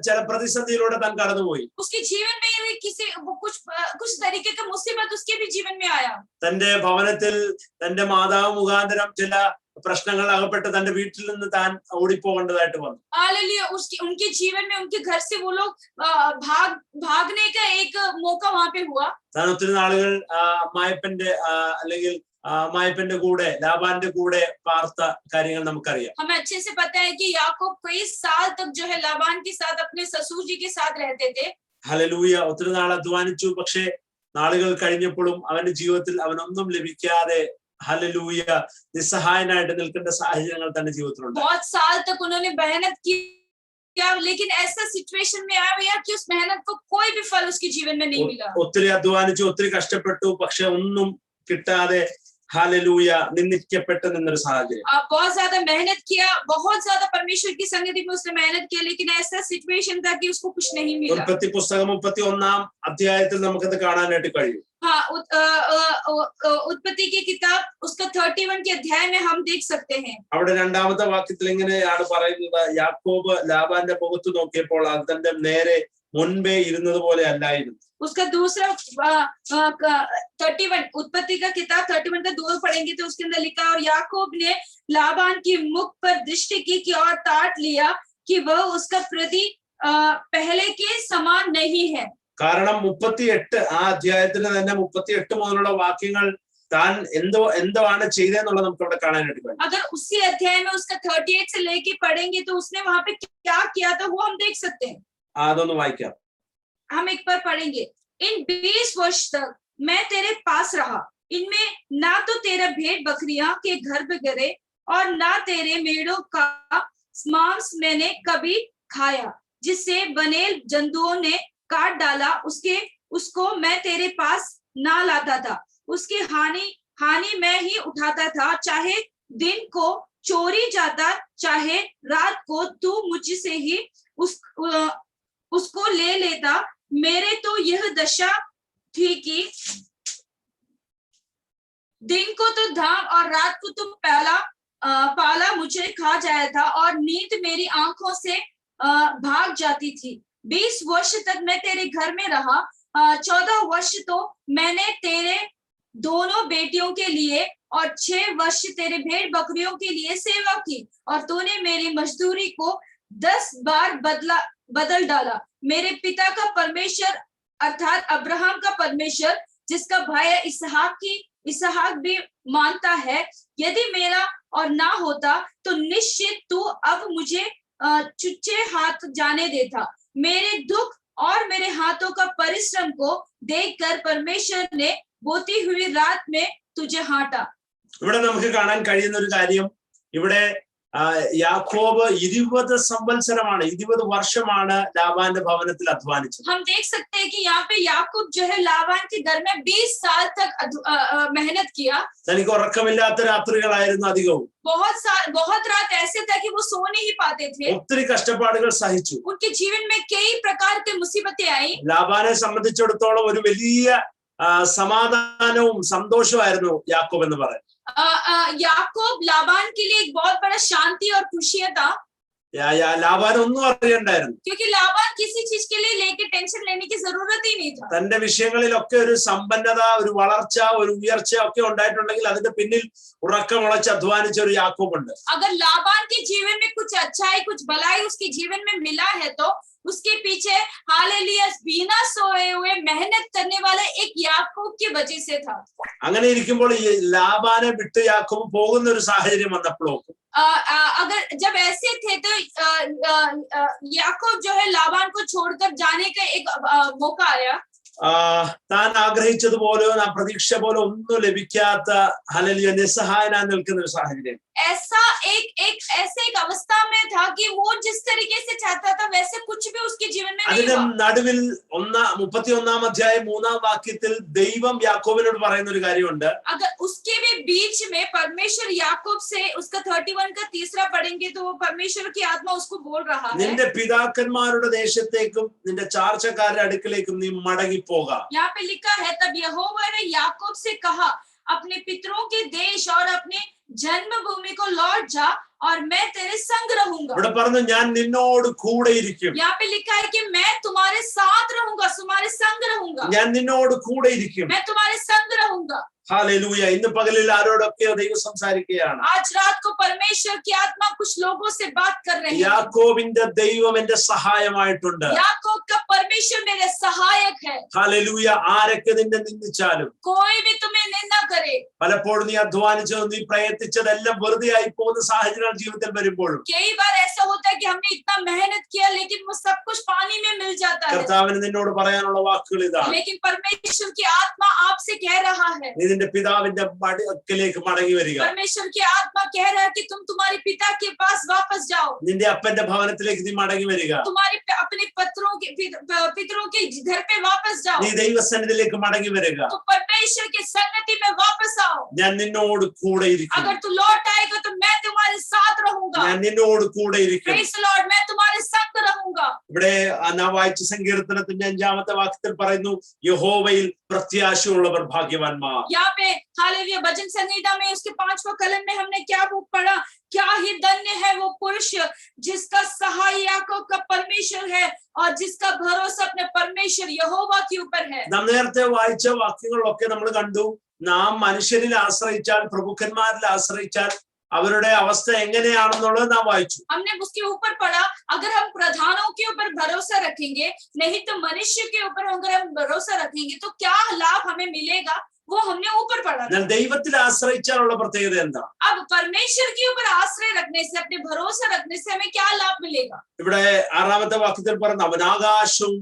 ചില പ്രതിസന്ധിയിലൂടെ താൻ കടന്നുപോയി. उसके जीवन में भी कुछ तरीके का मुसीबत उसके भी जीवन में आया। തന്റെ ഭവനത്തിൽ തന്റെ മാതാവ് മുഖാന്തരം ചില പ്രശ്നങ്ങൾ അകപ്പെട്ട് തന്റെ വീട്ടിൽ നിന്ന് താൻ ഓടിപ്പോകേണ്ടതായിട്ട് വന്നു. हालेलुया, उनके जीवन में उनके घर से वो लोग भागने का एक मौका वहां पे हुआ। താൻ ഒത്തിരി നാളുകൾ മായപ്പന്റെ അല്ലെങ്കിൽ മായപ്പന്റെ കൂടെ ലാബാന്റെ കൂടെ പാർത്ത കാര്യങ്ങൾ നമുക്കറിയാം. हमें अच्छे से पता है कि याकूब कई साल तक जो है लाबान के साथ अपने ससुर जी के साथ रहते थे। ഹല്ലേലൂയ. ഒത്തിരി നാൾ അധ്വാനിച്ചു, പക്ഷേ നാളുകൾ കഴിഞ്ഞപ്പോഴും അവന്റെ ജീവിതത്തിൽ അവനൊന്നും ലഭിക്കാതെ ഹല്ലേലൂയ നിസ്സഹായനായിട്ട് നിൽക്കേണ്ട സാഹചര്യങ്ങൾ തന്റെ ജീവിതത്തിലുണ്ട്. बहुत साल तक उन्होंने मेहनत की, लेकिन ऐसा सिचुएशन में आया कि उस मेहनत को कोई भी फल उसके जीवन में नहीं मिला। ഒത്തിരി അധ്വാനിച്ചു, ഒത്തിരി കഷ്ടപ്പെട്ടു, പക്ഷെ ഒന്നും കിട്ടാതെ हालेलुया निंदिക്കപ്പെട്ട നിന്നൊരു സാഹചര്യം. बहुत ज्यादा मेहनत किया, बहुत ज्यादा परमेश्वर की संगति में उसने मेहनत किया, लेकिन ऐसा सिचुएशन था कि उसको कुछ नहीं मिला। ഉൽപ്പത്തി പുസ്തകം 31-ാം അധ്യായത്തിൽ നമുക്കത് കാണാനായിട്ട് കഴിയും. हाँ, उत्पत्ति की किताब उसका 31 के अध्याय में हम देख सकते हैं। അവിടെ രണ്ടാമത്തെ വാക്യത്തിൽ ഇങ്ങനെയാണ് പറയുന്നത്, യാക്കോബ് ലാബാന്റെ മുഖത്ത് നോക്കിയപ്പോൾ അത് തന്റെ നേരെ മുൻപേ ഇരുന്നത് പോലെ അല്ലായിരുന്നു. उसका दूसरा 31 उत्पत्ति का किताब 31 का 2 पढ़ेंगे तो उसके अंदर लिखा, और याकूब ने लाबान की मुख पर दृष्टि की और ताट लिया कि वह उसका प्रति पहले के समान नहीं है। കാരണം 38 ആ അധ്യായത്തിന് തന്നെ 38 മുതലുള്ള വാക്യങ്ങൾ താൻ എന്താണ് ചെയ്തതെന്നുള്ളത് നമുക്ക് അവിടെ കാണാനായിട്ട് കഴിയും. अगर उसी अध्याय में उसका 38 से लेके पढ़ेंगे तो उसने वहां पे क्या किया था वो हम देख सकते हैं। അതൊന്ന് വായിക്കാം. हम एक बार पढ़ेंगे। इन 20 वर्ष तक मैं तेरे पास रहा, इनमें ना तो तेरा भेड़ बकरियां के गर्भ गिरे और ना तेरे मेढ़ों का मांस मैंने कभी खाया, जिससे बनेल जंतुओं ने काट डाला उसको मैं तेरे पास ना लाता था। उसकी हानि मैं ही उठाता था, चाहे दिन को चोरी जाता चाहे रात को तू मुझसे ही उसको ले लेता। मेरे तो यह दशा थी कि दिन को तो धाम और रात को तो पाला मुझे खा जाया था और नींद मेरी आंखों से भाग जाती थी। 20 वर्ष तक मैं तेरे घर में रहा, 14 वर्ष तो मैंने तेरे दोनों बेटियों के लिए और 6 वर्ष तेरे भेड़ बकरियों के लिए सेवा की, और तूने मेरी मजदूरी को 10 बार बदल डाला। मेरे पिता का परमेश्वर अर्थात अब्राहम का परमेश्वर, जिसका भाई इसहाक भी मानता है, यदि मेरा और ना होता तो निश्चित तू अब मुझे चुच्चे हाथ जाने देता। मेरे दुख और मेरे हाथों का परिश्रम को देखकर परमेश्वर ने बोती हुई रात में तुझे हाटा। ഇവിടെ നമുക്ക് കാണാൻ കഴിയുന്ന ഒരു കാര്യം, ഇവിടെ യാക്കോബ് 20 സംവത്സരമാണ് 20 വർഷമാണ് ലാബാന്റെ ഭവനത്തിൽ അധ്വാനിച്ചത്. हम देख सकते हैं कि यहाँ पे याकूब जो है लाबान के घर में 20 साल तक मेहनत किया। തനിക്ക് ഉറക്കമില്ലാത്ത രാത്രികളായിരുന്നു അധികവും. बहुत रात ऐसे था कि वो सो नहीं पाते थे। ഒത്തിരി കഷ്ടപ്പാടുകൾ സഹിച്ചു. उनके जीवन में कई प्रकार की मुसीबतें आई। ലാബാനെ സംബന്ധിച്ചിടത്തോളം ഒരു വലിയ സമാധാനവും സന്തോഷമായിരുന്നു യാക്കോബ് എന്ന് പറയുന്നത്. याकूब लाबान के लिए एक बहुत बड़ा शांति और खुशियां था। ലാബാൻ ഒന്നും അറിയണ്ടായിരുന്നു, क्योंकि लाबान किसी चीज के लिए लेके टेंशन लेने की जरूरत ही नहीं था। തന്റെ വിഷയങ്ങളിലൊക്കെ ഒരു സമ്പന്നത, ഒരു വളർച്ച, ഒരു ഉയർച്ച ഒക്കെ ഉണ്ടായിട്ടുണ്ടെങ്കിൽ അതിന്റെ പിന്നിൽ ഉറക്കമുളച്ച് അധ്വാനിച്ച ഒരു യാക്കോബ് ഉണ്ട്. अगर लाबान के जीवन में कुछ अच्छाई कुछ भलाई उसके जीवन में मिला है तो उसके पीछे हालेलुया बिना सोए हुए मेहनत करने वाले एक याकूब की वजह से था। അങ്ങനെ ഇരിക്കുമ്പോൾ ഈ ലാബാനെ വിട്ട് യാക്കോബ് പോകുന്ന ഒരു സാഹചര്യം വന്നപ്പോഴോ अगर जब ऐसे थे तो याकूब जो है लाबान को छोड़कर जाने का एक मौका आया। താൻ ആഗ്രഹിച്ചതുപോലെയോ പ്രതീക്ഷ പോലെ ഒന്നും ലഭിക്കാത്ത ഹല്ലേലൂയ നിസ്സഹായനായി നിൽക്കുന്ന ഒരു സാഹചര്യം. ऐसा एक अवस्था में था कि वो जिस तरीके से चाहता था वैसे कुछ भी उसके जीवन में नहीं അതിന്റെ हुआ। നടുവിൽ 31-ാം അധ്യായം 3-ാം വാക്യത്തിൽ ദൈവം യാക്കോബിനോട് പറയുന്ന ഒരു കാര്യമുണ്ട്. अगर उसके भी बीच में परमेश्वर याकूब से उसका 31 का 3 पढ़ेंगे तो वो परमेश्वर की आत्मा उसको बोल रहा है, നിന്റെ പിതാക്കന്മാരുടെ ദേശത്തേക്കും നിന്റെ ചാർച്ചക്കാരുടെ അടുക്കലേക്കും നീ മടങ്ങി मड़ങ്ങിപ്പോകാം. यहाँ पे लिखा है, तब यहोवा ने याकूब से कहा, अपने पितरों के देश और अपने जन्मभूमि को लौट जा और मैं तेरे संग रहूंगा. ഇവിടെ പറഞ്ഞു ഞാൻ നിന്നോട് കൂടെ ഇരിക്കും. यहाँ पे लिखा है कि मैं तुम्हारे साथ रहूंगा, तुम्हारे संग रहूंगा. ഞാൻ നിന്നോട് കൂടെ ഇരിക്കും. मैं तुम्हारे संग रहूंगा. ഹല്ലേലൂയ. ഇന്ന് പകലിൽ ആരോടൊക്കെയോ ദൈവം സംസാരിക്കുകയാണ്. आज रात को परमेश्वर की आत्मा कुछ लोगों से बात कर रहे हैं. യാക്കോബിന്റെ ദൈവം എന്റെ സഹായമായിട്ടുണ്ട്. याकूब का परमेश्वर मेरे सहायक है. ഹല്ലേലൂയ. ആരൊക്കെ നിന്നെ നിന്ദിച്ചാലും, कोई भी तुम्हें निंदा करे, പലപ്പോഴും നീ അധ്വാനിച്ചതും നീ പ്രയത്നിച്ചതെല്ലാം വെറുതെ ആയി പോകുന്ന സാഹചര്യങ്ങൾ ജീവിതത്തിൽ വരുമ്പോഴും कई बार ऐसा होता है कि हमने इतना मेहनत किया लेकिन वो सब कुछ पानी में मिल जाता है. കർത്താവിന് നിന്നോട് പറയാനുള്ള വാക്കുകൾ ഇതാണ്. लेकिन परमेश्वर की आत्मा आपसे कह रहा है, നീ നിന്റെ പിതാവിന്റെ അടുക്കലേക്ക് മടങ്ങി വരിക. परमेश्वर की आत्मा कह रहा है कि तुम तुम्हारे पिता के पास वापस जाओ. നിന്റെ അപ്പന്റെ ഭവനത്തിലേക്ക് നീ മടങ്ങി വരിക. तुम्हारे अपने पितरों के घर पे वापस जाओ. നീ ദൈവസന്നിധിയിലേക്ക് മടങ്ങി വരിക. तो परमेश्वर की संगति में वापस आओ. ഞാൻ നിന്നോട് കൂടെ ഇരിക്കും. अगर तू लौट आएगा तो मैं तुम्हारे साथ रहूंगा. ഞാൻ നിന്നോട് കൂടെ ഇരിക്കും. Praise the Lord, मैं तुम्हारे संग रहूंगा. ഇവിടെ നാം വായിച്ച സങ്കീർത്തനത്തിന്റെ 5-ാമത്തെ വാക്യത്തിൽ പറയുന്നു, യഹോവയിൽ പ്രത്യാശയുള്ളവർ ഭാഗ്യവാന്മാർ. यहाँ पे हालेलुया भजन संहिता में उसके 5वां कलम में हमने क्या वो पढ़ा, क्या ही धन्य है वो पुरुष जिसका सहाय याकूब का परमेश्वर है और जिसका भरोसा अपने परमेश्वर यहोवा के ऊपर है. നാം നേരത്തെ വായിച്ച വാക്യങ്ങളിലൊക്കെ നമ്മൾ കണ്ടു, നാം മനുഷ്യരിൽ ആശ്രയിച്ചാൽ, പ്രഭുക്കന്മാരിൽ ആശ്രയിച്ചാൽ അവരുടെ അവസ്ഥ എങ്ങനെയാണെന്നുള്ളത് നാം വായിച്ചു. हमने उसके ऊपर पढ़ा, अगर हम प्रधानों के ऊपर भरोसा रखेंगे, नहीं तो मनुष्य के ऊपर अगर हम भरोसा रखेंगे तो क्या लाभ हमें मिलेगा, वो हमने ऊपर पढ़ा. എന്നാൽ ദൈവത്തിൽ ആശ്രയിച്ചാലുള്ള പ്രത്യേകത എന്താ? अब परमेश्वर के ऊपर आश्रय रखने से, अपने भरोसा रखने से हमें क्या लाभ मिलेगा? ഇവിടെ 6-ാമത്തെ വാക്യത്തിൽ പറയുന്നു, അവൻ ആകാശവും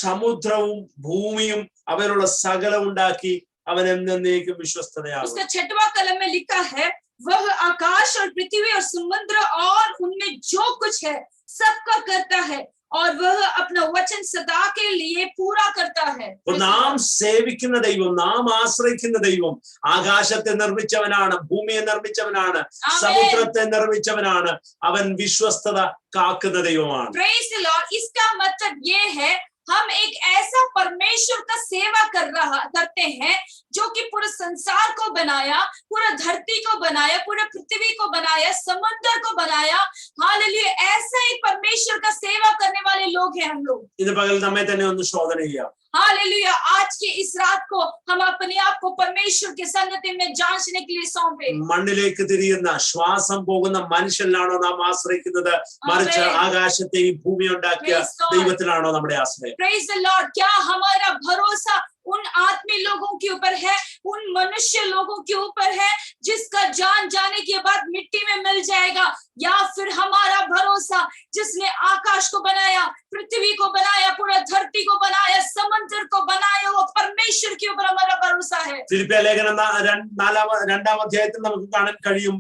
സമുദ്രവും ഭൂമിയും അവനുള്ള സകലവും ഉണ്ടാക്കി അവൻ എന്നേക്കും വിശ്വസ്തതയാകും. उसका 6वां कलम में लिखा है, वह आकाश और पृथ्वी और समुद्र और उनमें जो कुछ है सबका करता है और वह अपना वचन सदा के लिए पूरा करता है. നാം സേവിക്കുന്ന ദൈവം, നാം ആശ്രയിക്കുന്ന ദൈവം ആകാശത്തെ നിർമ്മിച്ചവനാണ്, ഭൂമിയെ നിർമ്മിച്ചവനാണ്, സമുദ്രത്തെ നിർമ്മിച്ചവനാണ്. അവൻ വിശ്വസ്തത കാക്കുന്ന ദൈവമാണ്. Praise the Lord. इसका मतलब ये है, हम एक ऐसा परमेश्वर का सेवा करते हैं जो कि पूरे संसार को बनाया, पूरा धरती को बनाया, पूरा पृथ्वी को बनाया, समुद्र को बनाया. हालेलुया. ऐसा एक परमेश्वर का सेवा करने वाले लोग हैं हम लोग. ഇന്ന് പകൽ നമ്മെ തന്നെ ഒന്ന് ശോധന ചെയ്യാം. हालेलुया. आज की इस रात को हम अपने आप को परमेश्वर के संगति में जांचने के लिए सौंपे. മണ്ണിലേക്ക് തിരിയുന്ന ശ്വാസം പോകുന്ന മനുഷ്യനിലാണോ നാം ആശ്രയിക്കുന്നത്, മറിച്ച് ആകാശത്തെയും ഭൂമി ഉണ്ടാക്കിയ ദൈവത്തിലാണോ നമ്മുടെ ആശ്രയം? Praise the Lord. क्या हमारा भरोसा उन आत्मीय लोगों के ऊपर है, उन मनुष्य लोगों के ऊपर है जिसका जान जाने के बाद मिट्टी में मिल जाएगा, या फिर हमारा भरोसा जिसने आकाश को बनाया, पृथ्वी को बनाया, पूरा धरती को बनाया, समुद्र को बनाया, वो परमेश्वर के ऊपर हमारा भरोसा है. ഫിലിപ്പിയ ലേഖനം 2-ാം അധ്യായത്തിൽ നമുക്ക് കാണാൻ കഴിയും,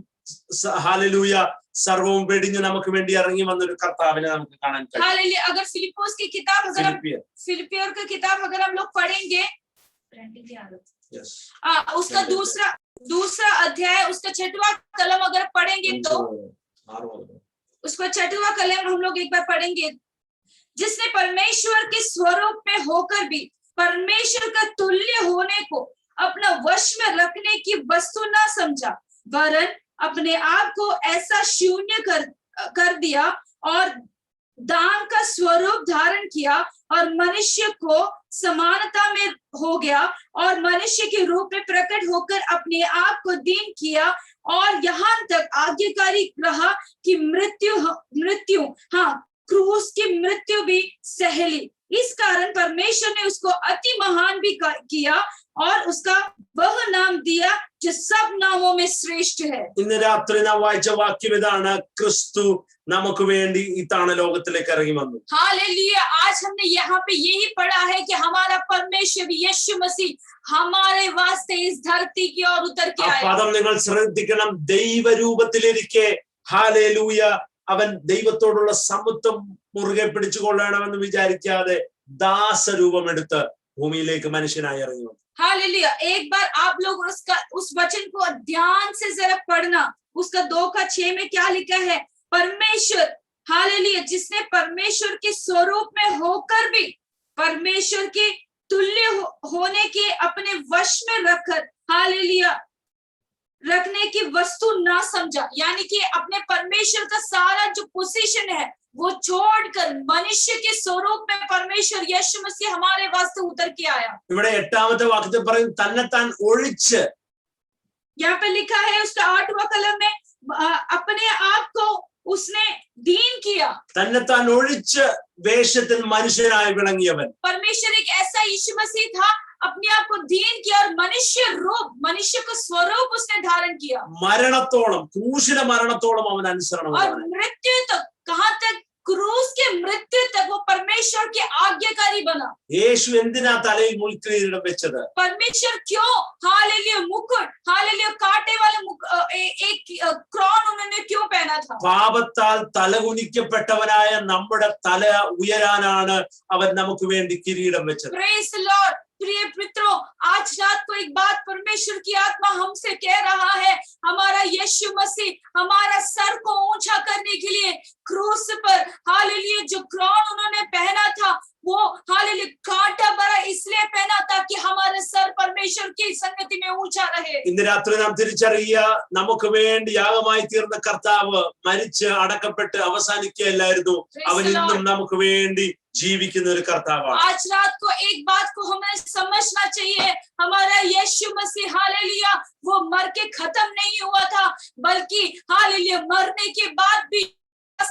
ഹല്ലേലൂയ, സർവവും വെടിഞ്ഞു നമുക്ക് വേണ്ടി ഇറങ്ങി വന്നൊരു കർത്താവിനെ നമുക്ക് കാണാൻ കഴിയും. हालेलुया. अगर फिलिप्पोस की किताब फिलिपियर की किताब अगर हम लोग पढ़ेंगे, उसका दूसरा अध्याय, उसका 6वां कलम अगर पढ़ेंगे तो उसका 6वां कलम हम लोग एक बार पढ़ेंगे, जिसने परमेश्वर के स्वरूप में होकर भी परमेश्वर का तुल्य होने को अपना वश में रखने की वस्तु न समझा, वरन अपने आप को ऐसा शून्य कर दिया और दान का स्वरूप धारण किया और मनुष्य को समानता में हो गया और मनुष्य के रूप में प्रकट होकर अपने आप को दीन किया और यहाँ तक आज्ञाकारी रहा कि मृत्यु क्रूस की मृत्यु भी सहली. इस कारण परमेश्वर ने उसको अति महान भी किया और उसका वह नाम दिया जो सब नामों में श्रेष्ठ है. ഇന്ന് രാത്രി നാം വായിച്ച വാക്യം ഇതാണ്, ക്രിസ്തു നമുക്ക് വേണ്ടി ഈ താണലോകത്തിലേക്ക് ഇറങ്ങി വന്നു. हालेलुया. आज हमने यहाँ पे यही पढ़ा है कि हमारा परमेश्वर यीशु मसीह हमारे वास्ते इस धरती की ओर उतर के ആ आया. പദം നിങ്ങൾ ശ്രദ്ധിക്കണം, ദൈവരൂപത്തിലിരിക്കെ, ഹല്ലേലൂയ, അവൻ ദൈവത്തോടുള്ള സമത്വം മുറുകെ പിടിച്ചുകൊള്ളണമെന്ന് വിചാരിക്കാതെ ദാസരൂപമെടുത്ത് ഭൂമിയിലേക്ക് മനുഷ്യനായി ഇറങ്ങി വന്നു. हालेलुया. एक बार आप लोग उस वचन को ध्यान से जरा पढ़ना. उसका 2:6 में क्या लिखा है, परमेश्वर, हालेलुया, जिसने परमेश्वर के स्वरूप में होकर भी परमेश्वर के तुल्य होने के अपने वश में रखकर हालेलुया रखने की वस्तु ना समझा, यानी कि अपने परमेश्वर का सारा जो पोजीशन है वो छोड़कर मनुष्य के स्वरूप में परमेश्वर यीशु मसीह हमारे वास्ते उतर के आया। ഇവിടെ 8ാമത്തെ വാക്യത്തിൽ പറയും തന്നെത്താൻ ഒഴിച്ച്, यहाँ पे लिखा है उसका 8वां कलम में अपने आप को उसने दीन किया। തന്നെത്താൻ ഒഴിച്ച് വേഷത്തിൽ മനുഷ്യനായി വിളങ്ങിയവൻ। परमेश्वर एक ऐसा यीशु मसीह था, अपने आप को दीन किया और मनुष्य रूप, मनुष्य का स्वरूप उसने धारण किया। മരണത്തോളം, ക്രൂശിലെ മരണത്തോളം അവൻ അനുസരണം और मृत्यु तक, कहां तक? क्रूस के मृत्यु तक वो परमेश्वर के आज्ञाकारी बना। യേശു എന്തിനാ തലയിൽ മുൾക്കിരീടം വെച്ചത്? परमेश्वर क्यों हालेलुया मुकुट, हालेलुया कांटे वाले एक क्रॉन उन्होंने क्यों पहना था? പാപത്താൽ തലകുനിക്കപ്പെട്ടവനായ നമ്മുടെ തല ഉയരാനാണ് അവൻ നമുക്ക് വേണ്ടി കിരീടം വെച്ചത്। Praise the Lord. प्रिय मित्रों, आज रात को एक बात परमेश्वर की आत्मा हमसे कह रहा है, हमारा यीशु मसीह हमारा सर को ऊंचा करने के लिए क्रूस पर हालेलुया जो क्रॉन उन्होंने पहना था वो हालेलुया कांटा भरा इसलिए पहना ताकि हमारा सर परमेश्वर की संगति में ऊंचा रहे। ഇന്ന് രാത്രി നാം തിരിച്ചറിയുക, നമുക്ക് വേണ്ടി യാഗമായി തീർന്ന കർത്താവ് മരിച്ച് അടക്കപ്പെട്ട് അവസാനിക്കുകയല്ലായിരുന്നു, അവൻ ഇന്നും നമുക്ക് വേണ്ടി ജീവിക്കുന്ന ഒരു കർത്താവാണ്। आज रात को एक बात को हमें समझना चाहिए, हमारा यीशु मसीह हालेलुया वो मर के खत्म नहीं हुआ था, बल्कि हालेलुया मरने के बाद भी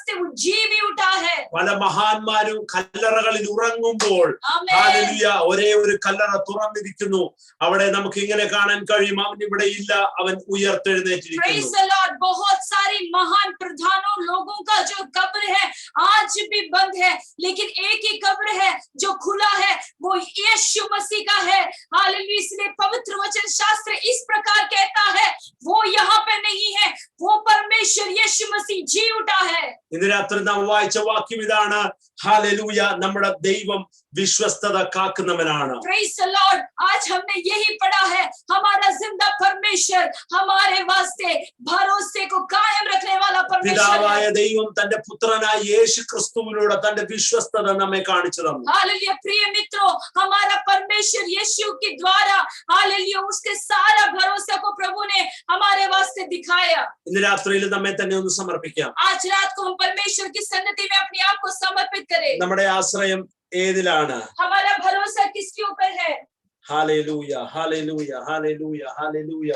वो जीवी उठा है। പല മഹാന്മാരും കല്ലറകളിൽ ഉറങ്ങുമ്പോൾ ഹല്ലേലൂയ ഒരേ ഒരു കല്ലറ തുറന്നിരിക്കുന്നു, അവിടെ നമുക്ക് ഇങ്ങനെ കാണാൻ കഴിയും, അവൻ ഇവിടെ ഇല്ല, അവൻ ഉയർത്തെഴുന്നേറ്റിരിക്കുന്നു। बहुत सारी महान प्रधानों लोगों का जो कब्र है आज भी बंद है, लेकिन एक ही कब्र है जो खुला है, वो यीशु मसीह का है। हालेलुया, इसलिए पवित्र वचन शास्त्र इस प्रकार कहता है, वो यहाँ पे नहीं है, वो परमेश्वर यीशु मसीह जी उठा है। ഇന്ന് രാത്രി നാം വായിച്ച വാക്യം ഇതാണ്, ഹല്ലേലൂയ നമ്മുടെ ദൈവം വിശ്വസ്തത കാക്കുന്നവനാണ്। Praise the Lord, आज हमने यही पढ़ा है, हमारा जिंदा परमेश्वर हमारे वास्ते भरोसे को कायम रखने वाला परमेश्वर പിതാവായ है। ദൈവം തന്റെ പുത്രനായ യേശു ക്രിസ്തുവിലൂടെ തന്റെ വിശ്വസ്തത നമ്മെ കാണിച്ചു തന്നു। हालेलुया, प्रिय मित्रों, हमारा परमेश्वर यीशु के द्वारा हालेलुया उसके सारा भरोसा को प्रभु ने हमारे वास्ते दिखाया। ഇന്ന് രാത്രിയിൽ നമ്മെ തന്നെ ഒന്ന് സമർപ്പിക്കാം। आज रात को हम परमेश्वर की संगति में अपने आप को समर्पित करें। നമ്മുടെ ആശ്രയം ഏതിലാണ്? हमारा भरोसा किसके ऊपर है? Hallelujah, hallelujah, hallelujah, hallelujah.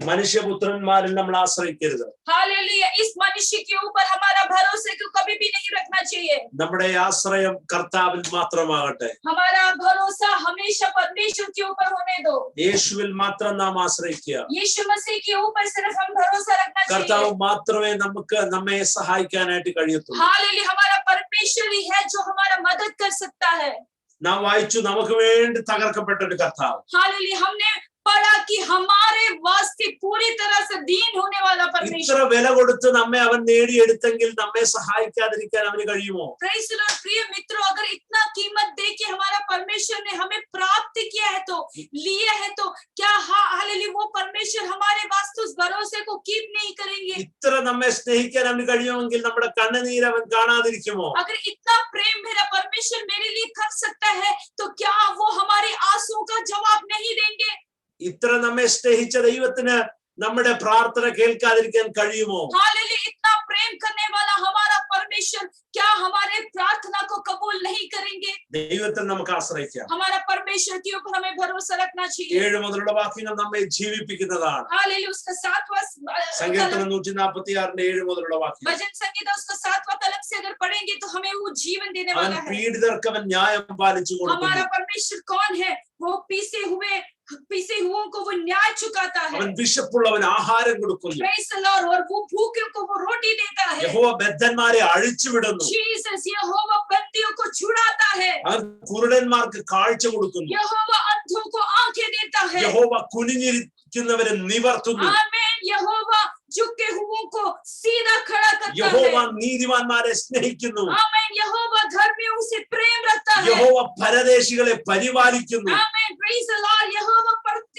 മനുഷ്യപുത്രന്മാരിൽ നമ്മൾ ആശ്രയിക്കരുത്। हालेलुया, इस मनुष्य के ऊपर हमारा भरोसे को कभी भी नहीं रखना चाहिए। നമ്മുടെ ആശ്രയം കർത്താവിൽ മാത്രമാകട്ടെ। हमारा भरोसा हमेशा परमेश्वर के ऊपर होने दो। യേശുവിൽ മാത്രം നാം ആശ്രയിക്കുക। यीशु मसीह के ऊपर सिर्फ हम भरोसा रखना കർത്താവ് चाहिए। മാത്രമേ നമുക്ക് നമ്മെ സഹായിക്കാനായിട്ട് കഴിയത്തുള്ളൂ। हालेलुया, हमारा परमेश्वर ही है जो हमारा मदद कर सकता है। നാം വായിച്ചു, നമുക്ക് വേണ്ടി തകർക്കപ്പെട്ട ഒരു കർത്താവ്। हालेलुया, हमने पढ़ा कि हमारे वास्ते पूरी तरह से दीन होने वाला ഇത്ര परमेश्वर। വില കൊടുത്ത് നമ്മെ അവൻ നേടിയെടുത്തെങ്കിൽ നമ്മെ സഹായിക്കാതിരിക്കാൻ അവന് കഴിയുമോ? Praise the Lord. प्रिय मित्रों, अगर इतना कीमत दे के हमारा परमेश्वर ने हमें प्राप्त किया है तो लिया है तो क्या हालेलुया वो परमेश्वर हमारे वास्ते उस भरोसे को कीप नहीं करेंगे? ഇത്ര നമ്മെ സ്നേഹിക്കാൻ അവന് കഴിയുമെങ്കിൽ നമ്മുടെ കണ്ണുനീര് അവൻ കാണാതിരിക്കുമോ? अगर इतना प्रेम मेरा परमेश्वर मेरे लिए कर सकता है तो क्या वो हमारे आंसुओं का जवाब नहीं देंगे? ഇത്ര നമ്മെ സ്നേഹിച്ച ദൈവത്തിന് നമ്മുടെ പ്രാർത്ഥന കേൾക്കാതിരിക്കാൻ കഴിയുമോ? हालेलुया, इतना प्रेम करने वाला हमारा परमेश्वर क्या हमारे प्रार्थना को कबूल नहीं करेंगे? ദൈവത്തിൽ നമുക്ക് ആശ്രയിക്കാം। हमारा परमेश्वर के ऊपर हमें भरोसा रखना चाहिए। 7 മുതലുള്ള വാക്യങ്ങൾ നമ്മെ ജീവിപ്പിക്കുന്നതാണ്। हालेलुया, उसका 7वां സങ്കീർത്തനം 146 7 മുതലുള്ള വാക്യം। भजन संगीता उसका 7वां कलम से अगर पढ़ेंगे तो हमें वो जीवन देने അവൻ वाला है। പീഡിതർക്ക് അവൻ ന്യായം പാലിച്ചു കൊടുക്കുന്നു। हमारा परमेश्वर कौन है? वो पीसे हुओं को वो न्याय चुकाता है। അവൻ വിശപ്പുള്ളവൻ ആഹാരം കൊടുക്കുന്നു। Praise the Lord, और वो भूखे को वो रोटी देता है। യഹോവ ബദ്ധന്മാരെ അഴിച്ചുവിടുന്നു। जीसस, यहोवा बंदियों को छुड़ाता है। അവൻ കുരുടന്മാർക്ക് കാഴ്ച കൊടുക്കുന്നു। यहोवा अंधों को आंखें देता है। യഹോവ കുനിഞ്ഞിരിക്കുന്നവരെ നിവർത്തുന്നു। आमीन। यहोवा झुके हुओं को सीधा खड़ा करता യഹോവ है। നീതിമാന്മാരെ സ്നേഹിക്കുന്നു। आमीन। यहोवा धर्मियों से प्रेम रखता है। യഹോവ പരദേശികളെ പരിപാലിക്കുന്നു। आमीन। प्रेज़ द लॉर्ड, यहोवा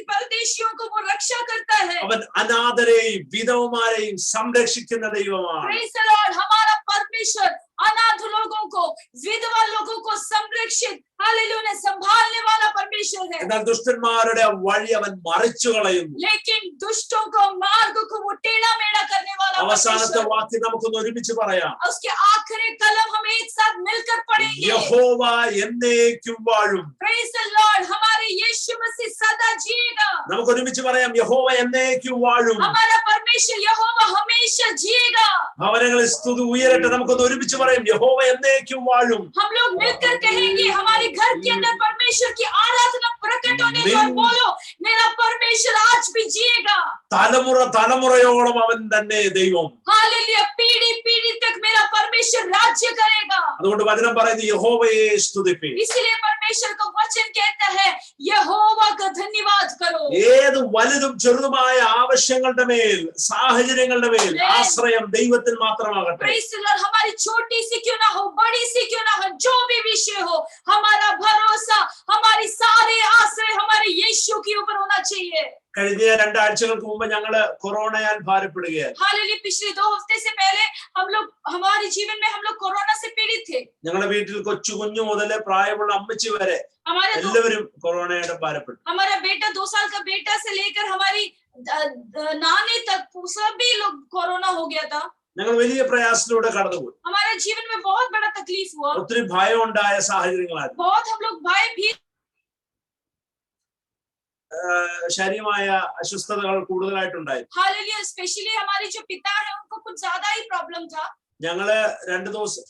परदेशियों को वो रक्षा करता है। അവൻ അനാഥരെയും വിധവമാരെയും സംരക്ഷിക്കുന്ന ദൈവമാണ്। प्रेज़ द लॉर्ड, हमारा परमेश्वर अनाथ लोगों को, विधवा लोगों को संरक्षित हालेलुया संभालने वाला परमेश्वर है। എന്നാൽ ദുഷ്ടന്മാരുടെ വഴി അവൻ മറിച്ചു കളയുന്നു. लेकिन दुष्टों को मार्ग को वो टेढ़ा मेढ़ा करने वाला അവസാനത്തെ परमेश्वर। വാക്യം നമുക്കൊന്ന് ഒരുമിച്ച് പറയാം. उसके आखिरी कलम हम एक साथ मिलकर पढ़ेंगे। യഹോവ എന്നേക്കും വാഴും. Praise the Lord, हमारे यीशु मसीह सदा जिएगा। നമുക്ക് ഒരുമിച്ച് പറയാം, യഹോവ എന്നേക്കും വാഴും. हमारा परमेश्वर यहोवा हमेशा जिएगा। ഭവനങ്ങളിൽ സ്തുതി ഉയരട്ടെ. നമുക്കൊന്ന് ഒരുമിച്ച് പറയാം, യഹോവ എന്നേക്കും വാഴും. हम लोग मिलकर कहेंगे, हमारे घर के अंदर परमेश्वर की आराधना प्रकट होने दो और बोलो, मेरा परमेश्वर आज भी जिएगा। തലമുറ തലമുറയോളം അവൻ തന്നെ ദൈവം. हालेलुया, पीढ़ी पीढ़ी तक मेरा परमेश्वर राज्य करेगा। അതുകൊണ്ട് വചനം പറയുന്നത് യഹോവയെ സ്തുതിപ്പി. इसीलिए परमेश्वर का वचन कहता है, यहोवा का धन्यवाद करो। ഏത് വലുതും ചെറുതുമായ ആവശ്യങ്ങളുടെ മേൽ, സാഹചര്യങ്ങളുടെ മേൽ ആശ്രയം ദൈവത്തിൽ മാത്രമാകട്ടെ. Praise the Lord, हमारी छोटी सी क्यों ना हो, बड़ी सी क्यों ना हो, जो भी विषय हो, हमारा भरोसा, हमारी सारे आश्रय हमारे यीशु के ऊपर होना चाहिए। കഴിഞ്ഞ 2 ആഴ്ചകൾക്ക് മുമ്പ് ഞങ്ങള് കൊറോണയാൽ ഭാരപ്പെടുകയായിരുന്നു. हालेलुया, पिछले 2 हफ्ते से पहले हम लोग, हमारे जीवन में हम लोग कोरोना से पीड़ित थे। ഞങ്ങളുടെ വീട്ടിൽ കൊച്ചു കുഞ്ഞു മുതൽ പ്രായമുള്ള അമ്മച്ചി വരെ എല്ലാവരും കൊറോണയുടെ ഭാരപ്പെട്ടു. हमारा बेटा 2 साल का बेटा से लेकर हमारी नानी तक सभी लोग कोरोना हो गया था। ഞങ്ങൾ വലിയ പ്രയാസത്തിലൂടെ കടന്നുപോയി. हमारे जीवन में बहुत बड़ा तकलीफ हुआ, ഒത്തിരി ഭയം ഉണ്ടായ സാഹചര്യങ്ങളായിരുന്നു. बहुत हम लोग भय भी, ശാരീരികമായ അസ്വസ്ഥതകൾ കൂടുതലായിട്ടുണ്ടായിരുന്നു. हालेलुया, स्पेशली हमारे जो पिता है उनको कुछ ज्यादा ही प्रॉब्लम था। ഞങ്ങള് 2 ദിവസം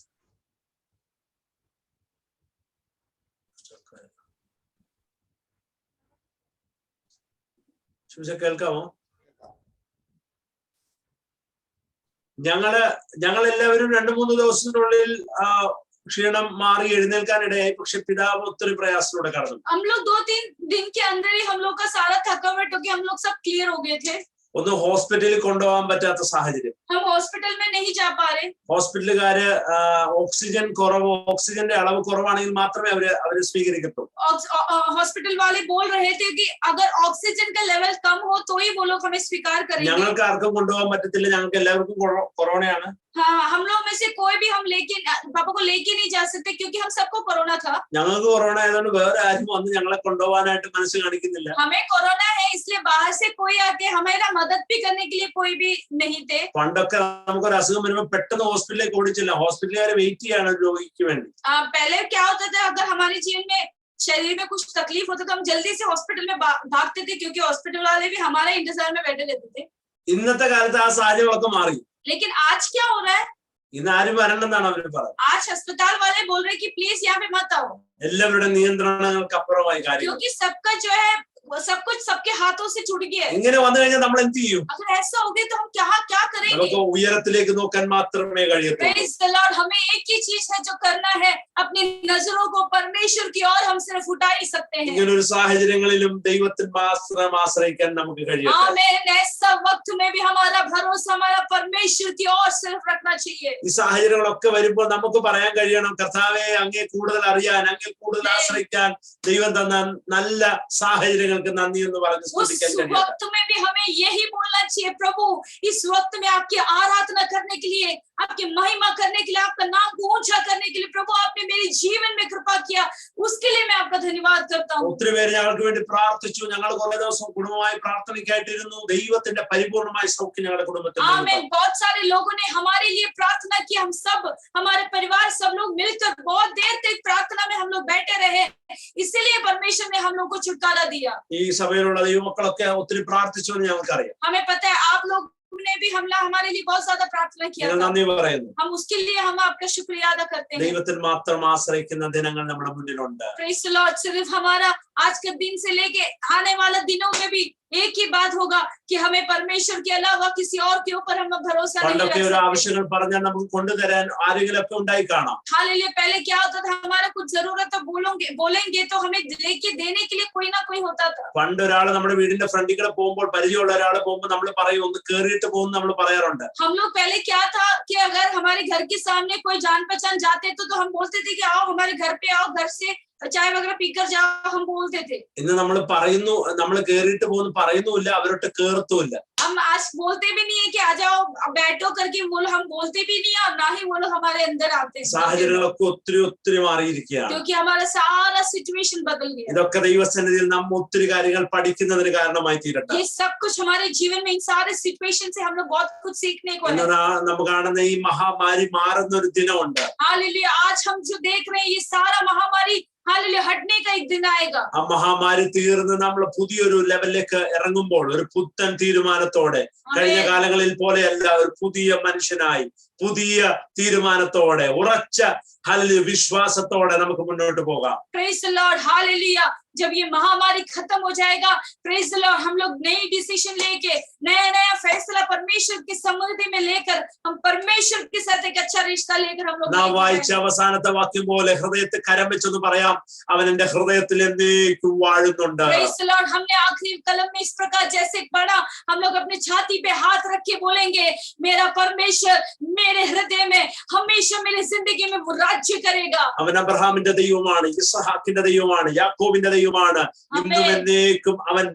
കേൾക്കാമോ? ഞങ്ങളെല്ലാവരും 2-3 ദിവസത്തിനുള്ളിൽ ക്ഷീണം മാറി എഴുന്നേൽക്കാനിടയായി. പക്ഷെ പിതാവ് ഒത്തിരി പ്രയാസത്തിലൂടെ കടന്നു. हम लोग 2-3 दिन के अंदर ही हम लोग का सारा थकावट हो गया, हम लोग सब क्लियर हो गए थे। ഒന്ന് ഹോസ്പിറ്റലിൽ കൊണ്ടുപോകാൻ പറ്റാത്ത സാഹചര്യം. हम हॉस्पिटल में नहीं जा पा रहे। ഹോസ്പിറ്റലുകാര് ഓക്സിജൻ കുറവ്, ഓക്സിജന്റെ അളവ് കുറവാണെങ്കിൽ മാത്രമേ അവര് സ്വീകരിക്കത്തുള്ളൂ. हॉस्पिटल वाले बोल रहे थे कि अगर ऑक्सीजन का लेवल कम हो तो ही वो लोग हमें स्वीकार करेंगे। ഞങ്ങൾക്ക് ആർക്കും കൊണ്ടുപോകാൻ പറ്റത്തില്ല. ഞങ്ങൾക്ക് എല്ലാവർക്കും കൊറോണയാണ്. हाँ, हम लोग में से कोई भी हम लेके पापा को लेके नहीं जा सकते क्योंकि हम सबको कोरोना था। ഞങ്ങൾക്ക് കൊറോണ ആയതുകൊണ്ട് വേറെ ആരും വന്ന് ഞങ്ങളെ കൊണ്ടുപോകാനായിട്ട് മനസ്സ് കാണിക്കുന്നില്ല. हमें कोरोना है इसलिए बाहर से कोई आके हमारा मदद भी करने के लिए कोई भी नहीं थे। പണ്ടൊക്കെ നമുക്കൊരു അസുഖം വരുമ്പോൾ പെട്ടെന്ന് ഹോസ്പിറ്റലിലേക്ക് ഓടിച്ചില്ല. ഹോസ്പിറ്റലുകാരെ വെയിറ്റ് ചെയ്യാണ് രോഗിക്ക് വേണ്ടി. पहले क्या होता था, अगर हमारे जीवन में शरीर में कुछ तकलीफ होता तो हम जल्दी से हॉस्पिटल में भागते थे क्योंकि हॉस्पिटल वाले भी हमारे इंतजार में बैठे रहते थे। ഇന്നത്തെ കാലത്ത് ആ സാഹചര്യമൊക്കെ മാറി. लेकिन आज क्या हो रहा है, ഇന്ന് ആരും വരണമെന്നാണ് അവര് പറയുന്നത്. आज अस्पताल वाले बोल रहे हैं कि प्लीज यहाँ पे मत आओ, എല്ലാവരുടെ നിയന്ത്രണങ്ങൾക്ക് അപ്പുറമായി കാര്യങ്ങൾ. क्योंकि सबका जो है वो सब कुछ सबके हाथों से छूट गया है। ഇങ്ങനെ വന്നു കഴിഞ്ഞാൽ നമ്മൾ എന്ത് ചെയ്യും? अगर ऐसा हो गया तो हम क्या करेंगे? നമുക്ക് ഉയരത്തിലേക്ക് നോക്കാൻ മാത്രമേ കഴിയത്തുള്ളൂ. Praise the Lord, हमें एक ही चीज है जो करना है, अपनी नजरों को परमेश्वर की ओर हम सिर्फ उठा ही सकते हैं। ഇങ്ങനെ ഒരു സാഹചര്യങ്ങളിലും ദൈവത്തിൽ മാത്രം ആശ്രയിക്കാൻ നമുക്ക് കഴിയട്ടെ. आमीन, ऐसा वक्त में भी हमारा भरोसा हमारा परमेश्वर की ओर सिर्फ रखना चाहिए। ഈ സാഹചര്യങ്ങളൊക്കെ വരുമ്പോൾ നമുക്ക് പറയാൻ കഴിയണം, കർത്താവേ അങ്ങേ കൂടുതൽ അറിയാൻ, അങ്ങേ കൂടുതൽ ആശ്രയിക്കാൻ ദൈവം തന്ന നല്ല സാഹചര്യങ്ങൾക്ക് നന്ദി എന്ന് പറഞ്ഞ് സ്തുതിക്കാൻ उस കഴിയട്ടെ. वक्त में भी हमें यही बोलना चाहिए, प्रभु इस वक्त में आपकी आराधना करने के लिए, आपकी महिमा करने के लिए, आपका नाम को ऊंचा करने के लिए प्रभु आपने मेरे जीवन में कृपा किया, उसके लिए मैं आपका धन्यवाद करता हूँ। ഒത്തിരി പേര് ഞങ്ങൾക്ക് വേണ്ടി പ്രാർത്ഥിച്ചു. ഞങ്ങൾ കുറെ ദിവസം കുടുംബമായി പ്രാർത്ഥനയ്ക്കായിട്ടിരുന്നു. ദൈവത്തിന്റെ പരിപൂർണമായ സൗഖ്യം ഞങ്ങളുടെ കുടുംബത്തിൽ आमीन, बहुत सारे लोगों ने हमारे लिए प्रार्थना की। हम सब, हमारे परिवार सब लोग मिलकर बहुत देर तक प्रार्थना में हम लोग बैठे रहे, इसीलिए परमेश्वर ने हम लोग को छुटकारा दिया। ഈ സഭയിലുള്ള ദൈവമക്കളൊക്കെ ഒത്തിരി പ്രാർത്ഥിച്ചു എന്ന് ഞങ്ങൾക്കറിയാം. हमें पता है आप लोग ने भी हमारे लिए बहुत ज्यादा प्रार्थना किया ഞങ്ങൾ था। നന്ദി പറയുന്നു. हम उसके लिए हम आपका शुक्रिया अदा करते हैं। ദൈവത്തിൽ മാത്രം ആശ്രയിക്കുന്ന ദിനങ്ങൾ നമ്മുടെ മുന്നിലുണ്ട്. प्रेज़ द लॉर्ड, सिर्फ हमारा आज के दिन से लेके आने वाले दिनों में भी एक ही बात होगा कि हमें परमेश्वर के अलावा किसी और के ऊपर हम भरोसा नहीं പണ്ടൊക്കെ रख ഒരു सकते। ആവശ്യങ്ങൾ പറഞ്ഞാൽ നമുക്ക് കൊണ്ടുതരാൻ ആരെങ്കിലും ഒക്കെ ഉണ്ടായി കാണാം. हालेलुया, पहले क्या होता था, हमारा कुछ जरूरत तो बोलेंगे तो हमें लेके देने के लिए कोई ना कोई होता था। പണ്ട് ഒരാൾ നമ്മുടെ വീടിന്റെ ഫ്രണ്ടിൽ കൂടെ പോകുമ്പോൾ, പരിചയമുള്ള ഒരാൾ പോകുമ്പോൾ നമ്മൾ പറയും ഒന്ന് കേറിയിട്ട് പോകും നമ്മൾ പറയാറുണ്ട്. हम लोग पहले क्या था कि अगर हमारे घर के सामने कोई जान पहचान जाते तो हम बोलते थे कि आओ हमारे घर पे आओ, घर से चाय वगैरह पीकर जाओ, हम बोलते थे। ഇന്ന് നമ്മൾ പറയുന്നു, നമ്മൾ കേറിയിട്ട് പോകുന്നു പറയുന്നുമില്ല, അവരോട്ട് കേർത്തുമില്ല. हम आज बोलते भी नहीं है कि आ जाओ बैठो करके, वो लोग हम बोलते भी नहीं है और ना ही वो लोग हमारे अंदर आते हैं, സാഹചര്യങ്ങളൊക്കെ ഒത്തിരി മാറിയിരിക്കുകയാണ്. क्योंकि हमारा सारा सिचुएशन बदल गया। ഇതൊക്കെ ദൈവസന്നിധിയിൽ നാം ഒത്തിരി കാര്യങ്ങൾ പഠിക്കുന്നതിന് കാരണമായി തീരട്ടെ. ये सब कुछ हमारे जीवन में इन सारे सिचुएशन से हम लोग बहुत कुछ सीखने को है। നമുക്ക് കാണുന്ന ഈ മഹാമാരി മാറുന്ന ഒരു ദിനമുണ്ട്. हालेलुया, आज हम जो देख रहे हैं ये सारा महामारी हालेलुया हटने का एक दिन आएगा। ആ മഹാമാരി തീർന്ന് നമ്മൾ പുതിയൊരു ലെവലിലേക്ക് ഇറങ്ങുമ്പോൾ ഒരു പുത്തൻ തീരുമാനത്തോടെ, കഴിഞ്ഞ കാലങ്ങളിൽ പോലെയല്ല, ഒരു പുതിയ മനുഷ്യനായി പുതിയ തീരുമാനത്തോടെ ഉറച്ച हालेलुया विश्वासത്തോടെ നമുക്ക് മുന്നോട്ട് പോകാം. Praise the Lord, hallelujah. जब ये महामारी खत्म हो जाएगा, प्रेज द लॉर्ड, हम लोग नई डिसीजन लेके नया फैसला परमेश्वर की समृद्धि में लेकर हम परमेश्वर के साथ एक अच्छा रिश्ता लेकर हम लोग നാം വായിച്ച അവസാനത്തെ വാക്യം പോലെ ഹൃദയത്തെ കരം വെച്ചൊന്ന് പറയാം, അവൻ എന്റെ ഹൃദയത്തിൽ എന്നേക്കും വാഴുന്നുണ്ട്. प्रेज द लॉर्ड, हमने आखिरी कलम में इस प्रकार जैसे पढ़ा, हम लोग अपने छाती पे हाथ रख के बोलेंगे, मेरा परमेश्वर मेरे हृदय में हमेशा मेरी जिंदगी में वो राज्य करेगा। അവൻ അബ്രഹാമിന്റെ ദൈവമാണ്, ഇസ്ഹാക്കിന്റെ ദൈവമാണ്, യാക്കോബിന്റെ ദൈവമാണ്, ഇന്നും എന്നേക്കും അവൻ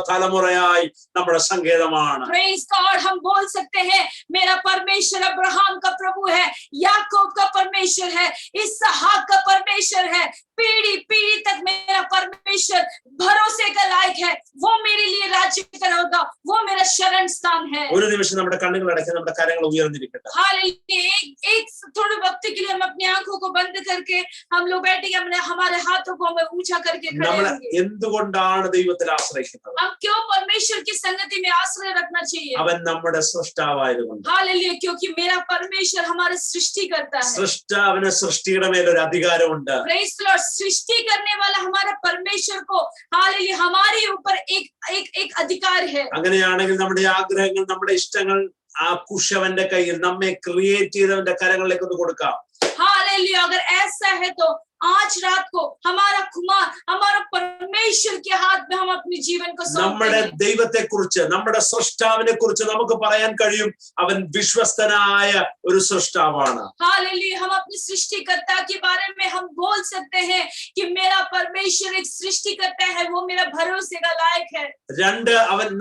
തലമുറയായി നമ്മുടെ സങ്കേതമാണ്. प्रेज गॉड, हम बोल सकते हैं मेरा परमेश्वर अब्राहम का प्रभु है, याकूब का परमेश्वर है, इसहाक का परमेश्वर है, पीढ़ी तक मेरा परमेश्वर भरोसे का लायक है, वो मेरे लिए राज्य करेगा, वो मेरा शरण स्थान है। ഒരു നിമിഷം നമ്മുടെ കണ്ണുകൾ അടയ്ക്ക്, നമ്മുടെ കരങ്ങൾ ഉയർന്നിരിക്കട്ടെ. हालेलुया, एक थोड़े वक्त के लिए हम अपनी आंखों को बंद करके हम लोग बैठेंगे, हमने हमारे हाथों को हमें ऊंचा करके खड़े നമ്മൾ होंगे। എന്തുകൊണ്ടാണ് ദൈവത്തിൽ ആശ്രയിക്കുന്നത്? हम क्यों परमेश्वर की संगति में आश्रय रखना चाहिए? അവൻ നമ്മുടെ സൃഷ്ടാവായതുകൊണ്ട്. हालेलुया, क्योंकि मेरा परमेश्वर हमारी सृष्टि करता है। സൃഷ്ടാവിന് സൃഷ്ടിയുടെ മേലൊരു അധികാരമുണ്ട്. प्रेज द लॉर्ड, सृष्टि करने वाला हमारा परमेश्वर को हालेलुया हमारे ऊपर एक अधिकार है। അങ്ങനെയാണെങ്കിൽ നമ്മുടെ ആഗ്രഹങ്ങൾ, നമ്മുടെ ഇഷ്ടങ്ങൾ ആ കുശവന്റെ കയ്യിൽ, നമ്മെ ക്രിയേറ്റ് ചെയ്തവന്റെ കരങ്ങളിലേക്ക് ഒന്ന് കൊടുക്കാം. हालेलुया, अगर ऐसा है तो आज रात को हमारा कुमार, हमारा परमेश्वर के हाथ में हम अपने जीवन को सौंप നമ്മുടെ देंगे। ദൈവത്തെ കുറിച്ച്, നമ്മുടെ സൃഷ്ടാവിനെ കുറിച്ച് നമുക്ക് പറയാൻ കഴിയും, അവൻ വിശ്വസ്തനായ ഒരു സൃഷ്ടാവാണ്. हालेलुया, हम अपनी सृष्टिकर्ता के बारे में हम बोल सकते हैं कि मेरा परमेश्वर एक सृष्टिकर्ता है, वो मेरा भरोसे का लायक है। രണ്ട്,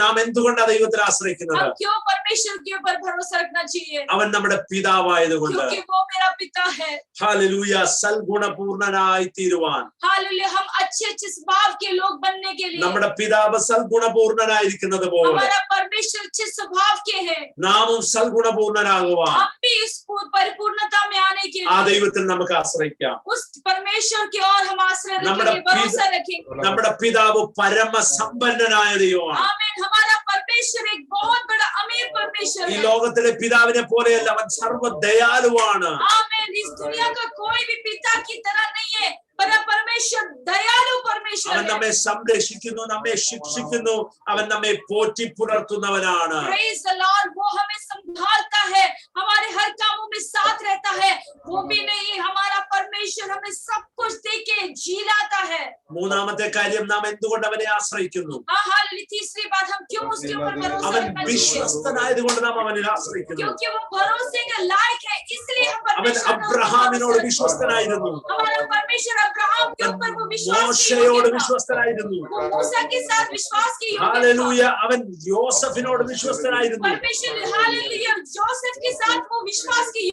നാം എന്തുകൊണ്ടാണ് ദൈവത്തിൽ ആശ്രയിക്കുന്നത്? हम क्यों परमेश्वर के ऊपर भरोसा रखना चाहिए? അവൻ നമ്മുടെ പിതാവായതുകൊണ്ട്. क्योंकि वो मेरा पिता है। ഹല്ലേലൂയ, സൽഗുണപൂർണനായി തീരുവാൻ. हालेलुया, हम अच्छे स्वभाव के लोग बनने के लिए, നമ്മുടെ പിതാവ് സൽഗുണപൂർണനായിരിക്കുന്നത് പോലെ हमारा परमेश्वर अच्छे स्वभाव के हैं, നാമും സൽഗുണപൂർണനാകുവാൻ हम भी इस परिपूर्णता में आने के ആ लिए ദൈവത്തിൽ നമുക്ക് ആശ്രയിക്കാം. उस परमेश्वर की ओर हम आश्रय നമ്മുടെ रखेंगे, भरोसा रखेंगे। നമ്മുടെ പിതാവ് പരമസമ്പന്നനായ ദൈവമാണ്. आमीन, हमारा परमेश्वर एक बहुत बड़ा अमीर परमेश्वर ഈ है। ലോകത്തിലെ പിതാവിനെ പോലെയല്ല, അവൻ സർവ്വദയാലുവാണ്. आमीन, इस दुनिया का कोई भी पिता की तरह नहीं है, पर परमेश्वर दयालु परमेश्वर അവൻ है। നമ്മെ സംരക്ഷിക്കുന്നു, നമ്മെ ശിക്ഷിക്കുന്നു, അവൻ നമ്മെ പോറ്റി പുലർത്തുന്നവനാണ്. Praise the Lord, वो हमें संभालता है, हमारे हर कामों में साथ रहता है। वो भी नहीं, हमारा परमेश्वर हमें सब कुछ देके जिलाता है। മൂന്നാമത്തെ കാര്യം, നാം എന്തുകൊണ്ട് അവനെ ആശ്രയിക്കുന്നു? हालेलुया, तीसरी बात, हम क्यों उसके ऊपर भरोसा അവൻ रखना चाहिए? വിശ്വസ്തനായതുകൊണ്ട് നാം അവനിൽ ആശ്രയിക്കുന്നു. क्योंकि वो भरोसे का लायक है, इसलिए हम അവൻ परमेश्वर पर അബ്രഹാമിനോട് भरोसा വിശ്വസ്തനായിരുന്നു, रखते हैं। हमारा परमेश्वर अब्राहम के ऊपर वो विश्वास മോശയോട് किया था। വിശ്വസ്തനായിരുന്നു. वो मूसा के साथ विश्वास की योग्य था। ഹല്ലേലൂയ, അവൻ യോസഫിനോട് വിശ്വസ്തനായിരുന്നു. परमेश्वर हालेलुया जोसेफ के साथ वो विश्वास की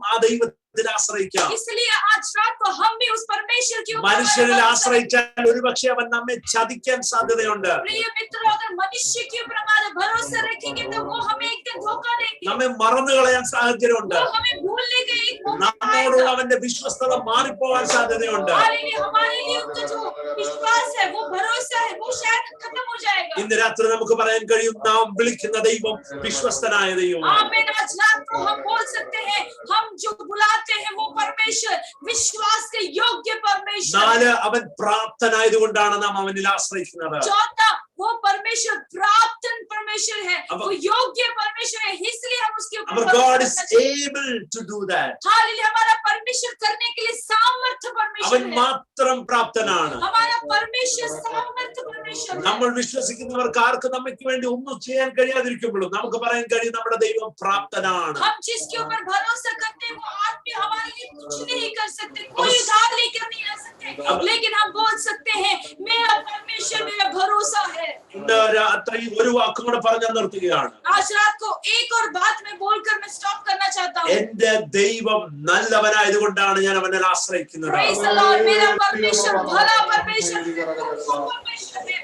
ആ ദൈവത്തിൽ ആശ്രയിക്കാം. इसलिए आज रात को हम भी उस परमेश्वर के ऊपर മനുഷ്യരിൽ भरोसा ആശ്രയിച്ചാൽ ഒരുപക്ഷെ അവൻ നമ്മെ ചതിക്കാൻ സാധ്യതയുണ്ട്. प्रिय मित्रों, अगर मनुष्य के ऊपर हमारा भरोसा रखेंगे तो वो हमें एक दिन धोखा देंगे, നമ്മെ മറന്നു കളയാൻ സാഹചര്യമുണ്ട്. वो हमें भूलने का एक मौका നമ്മോടുള്ള आएगा। അവന്റെ വിശ്വസ്തത മാറിപ്പോവാൻ സാധ്യതയുണ്ട്. हालेलुया, हमारे लिए उनका जो विश्वास है, वो भरोसा है, वो शायद खत्म हो जाएगा। ഇന്ന് രാത്രി നമുക്ക് പറയാൻ കഴിയും, നാം വിളിക്കുന്ന ദൈവം വിശ്വസ്തനായ ദൈവമാണ്. आमीन, आज रात को हम बोल सकते हैं, हम जो बुलाते हैं वो परमेश्वर विश्वास के योग्य परमेश्वर। 4, അവൻ പ്രാപ്തനായതുകൊണ്ടാണ് നാം അവനിൽ ആശ്രയിക്കുന്നത്. चौथा, वो वो परमेश्वर प्राप्त परमेश्वर है, वो योग्य परमेश्वर है, इसलिए हम उसके ऊपर Our God is able to do that. Hallelujah, हमारा परमेश्वर करने के लिए सामर्थ्य परमेश्वर അവൻ है, മാത്രം പ്രാപ്തനാണ്. हमारा परमेश्वर सामर्थ्य परमेश्वर है। നമ്മൾ വിശ്വസിക്കുന്നവർക്ക് ആർക്ക് നമുക്ക് വേണ്ടി ഒന്നും ചെയ്യാൻ കഴിയാതിരിക്കുമ്പോഴും നമുക്ക് പറയാൻ കഴിയും നമ്മുടെ ദൈവം പ്രാപ്തനാണ്. हम जिसके ऊपर भरोसा करते हैं वो आदमी हमारे लिए कुछ नहीं कर सकते, कोई उधार लेकर नहीं आ सकते, लेकिन हम बोल सकते हैं मेरा परमेश्वर मेरा भरोसा है। ഇന്ന് രാത്രി ഒരു വാക്കും കൂടെ പറഞ്ഞു നിർത്തുകയാണ്. आज रात को एक और बात मैं बोलकर मैं स्टॉप करना चाहता हूँ। എന്റെ ദൈവം നല്ലവനായതുകൊണ്ടാണ് ഞാൻ അവനെ ആശ്രയിക്കുന്നത്. Praise the Lord, मेरा परमेश्वर भला परमेश्वर है, वो परमेश्वर है,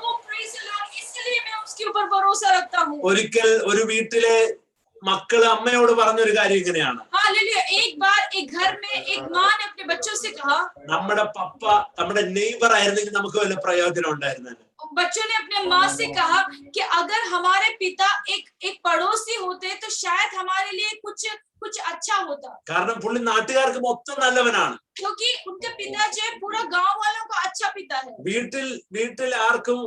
वो praise the Lord, इसलिए मैं उसके ऊपर भरोसा रखता हूँ। ഒരിക്കൽ ഒരു വീട്ടിലെ മക്കള് അമ്മയോട് പറഞ്ഞൊരു കാര്യം ഇങ്ങനെയാണ്. हालेलुया, एक बार एक घर में एक माँ ने अपने बच्चों से कहा, നമ്മുടെ പപ്പ നമ്മുടെ നെയ്ബർ ആയിരുന്നെങ്കിൽ നമുക്ക് വല്ല പ്രയോജനം ഉണ്ടായിരുന്നേനെ. बच्चों ने अपने माँ से कहा कि अगर हमारे पिता एक पड़ोसी होते तो शायद हमारे लिए कुछ अच्छा होता, കാരണം പുള്ളി നാട്ടുകാർക്ക് മൊത്തം നല്ലവനാണ്. क्योंकि उनके पिता जो है पूरा गांव वालों को अच्छा पिता है, വീട്ടിൽ ആർക്കും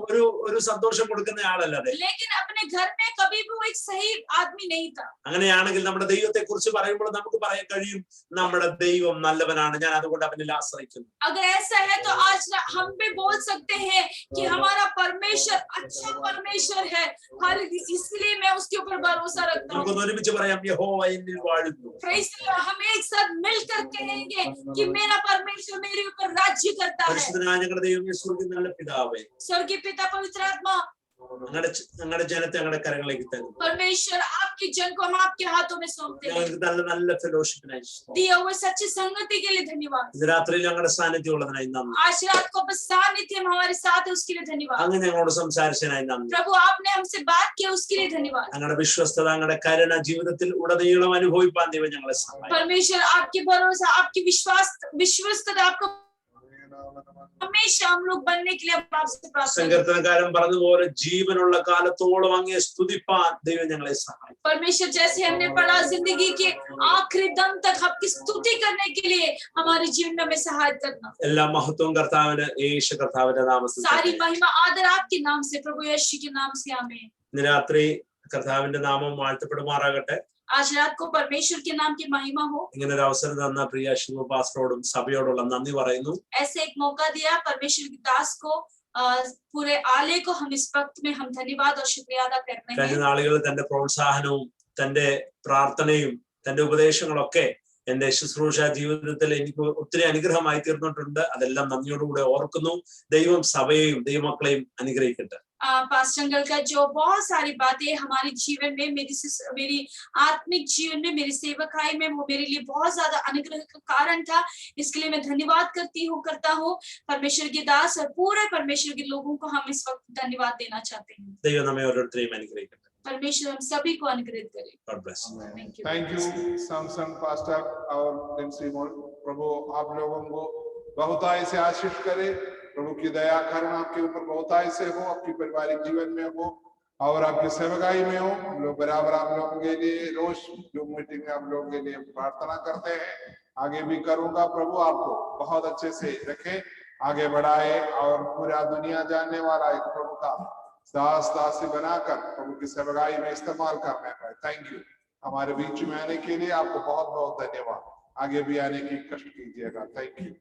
ഒരു സന്തോഷം കൊടുക്കുന്ന ആളല്ലാതെ. लेकिन अपने घर में कभी भी वो एक सही आदमी नहीं था। അങ്ങനെയാണെങ്കിൽ നമ്മുടെ ദൈവത്തെ കുറിച്ച് പറയുമ്പോൾ നമുക്ക് പറയാൻ കഴിയും നമ്മുടെ ദൈവം നല്ലവനാണ്, ഞാൻ അതുകൊണ്ട് അവനിൽ ആശ്രയിക്കുന്നു. अगर ऐसा है तो आज हम भी बोल सकते हैं कि हमारा परमेश्वर अच्छा परमेश्वर है, हालेलुया, इसलिए मैं उसके ऊपर भरोसा रखता हूँ। നമുക്കൊന്ന് ഒരുമിച്ച് പറയാം, യഹോവ എന്നിൽ വാഴുന്നു. Praise the Lord, हम एक साथ मिलकर कहेंगे कि मेरा परमेश्वर मेरे ऊपर राज्य करता है। പരിശുദ്ധനായ ഞങ്ങളുടെ ദൈവമേ, സ്വർഗ്ഗത്തിൽ നല്ല പിതാവേ, स्वर्गीय पिता पवित्र आत्मा, ഞങ്ങളുടെ ജനത്തെ ഞങ്ങളുടെ കരങ്ങളിലേക്ക് തരുന്നു. परमेश्वर आपके जन को हम आपके हाथों में सौंपते हैं। ഞങ്ങൾക്ക് നല്ല ഫെലോഷിപ്പിനായി दिए हुए सच्ची संगति के लिए धन्यवाद। ഇന്ന് രാത്രി ഞങ്ങളുടെ സാന്നിധ്യം ഉള്ളതിനായി നന്ദി. आज रात को बस सानिध्य हमारे साथ है, उसके लिए धन्यवाद। അങ്ങ് ഞങ്ങളോട് സംസാരിച്ചതിനായി നന്ദി. प्रभु आपने हमसे बात की, उसके लिए धन्यवाद। ഞങ്ങളുടെ വിശ്വസ്തത ഞങ്ങളുടെ കരുണ ജീവിതത്തിൽ ഉടനീളം അനുഭവിപ്പാൻ ദൈവം ഞങ്ങളെ സഹായിക്കും. परमेश्वर आपके भरोसा आपकी विश्वस्तता आपको हमेशा हम लोग बनने के लिए आपसे प्रार्थना। സങ്കീർത്തനക്കാരൻ പറഞ്ഞതുപോലെ ജീവനുള്ള കാലത്തോളം അങ്ങയെ സ്തുതിപ്പാൻ ദൈവം ഞങ്ങളെ സഹായിക്കും. परमेश्वर जैसे हमने पढ़ा, जिंदगी के आखिरी दम तक आपकी स्तुति करने के लिए हमारे जीवन में हमें सहायता करना। എല്ലാ മഹത്വവും കർത്താവിന് യേശു കർത്താവിന്റെ നാമത്തിൽ. सारी महिमा आदर आपके नाम से, प्रभु यीशु के नाम से, आमीन। ഇന്ന് രാത്രി കർത്താവിന്റെ നാമം വാഴ്ത്തപ്പെടുമാറാകട്ടെ. आज रात को परमेश्वर के नाम की महिमा हो। ഇങ്ങനെ ഒരു അവസരം തന്ന പ്രിയ ശിവ പാസ്റ്ററോടും സഭയോടുള്ള നന്ദി പറയുന്നു. ऐसे एक मौका दिया परमेश्वर के दास को, पूरे आलय को हम इस वक्त में हम धन्यवाद और शुक्रिया अदा करते हैं। കഴിഞ്ഞ നാളുകളിൽ തന്റെ പ്രോത്സാഹനവും തന്റെ പ്രാർത്ഥനയും തന്റെ ഉപദേശങ്ങളൊക്കെ എന്റെ ശുശ്രൂഷ ജീവിതത്തിൽ എനിക്ക് ഒത്തിരി അനുഗ്രഹമായി തീർന്നിട്ടുണ്ട്. അതെല്ലാം നന്ദിയോടുകൂടെ ഓർക്കുന്നു. ദൈവം സഭയെയും ദൈവമക്കളെയും അനുഗ്രഹിക്കട്ടെ. पास्टर अंकल का जो बहुत सारी बातें हमारे जीवन में, मेरी आत्मिक जीवन में, मेरी सेवकाई में, वो मेरे लिए बहुत ज्यादा अनुग्रह का कारण था। इसके लिए मैं धन्यवाद करता हूँ परमेश्वर के दास और पूरे परमेश्वर के लोगों को हम इस वक्त धन्यवाद देना चाहते हैं। ദൈവം നമ്മെ ഓരോരുത്തരെയും അനുഗ്രഹിക്കട്ടെ. परमेश्वर हम सभी को अनुग्रहित करे। God bless you. Thank you Samson pastor और लिंसी मोल। प्रभु आप लोगों को बहुतायत से आशीष करे। प्रभु की दया करुणा आपके ऊपर बहुतायत से हो, आपकी पारिवारिक जीवन में हो और आपकी सेवकाई में हो। हम लोग बराबर आप लोगों के लिए रोज जो मीटिंग में आप लोगों के लिए प्रार्थना करते हैं, आगे भी करूंगा। प्रभु आपको बहुत अच्छे से रखे, आगे बढ़ाए और पूरा दुनिया जानने वाला एक प्रभु का दासी बनाकर प्रभु की सेवकाई में इस्तेमाल करने पाए। Thank you. हमारे बीच में आने के लिए आपको बहुत बहुत धन्यवाद। आगे भी आने की कष्ट कीजिएगा। Thank you.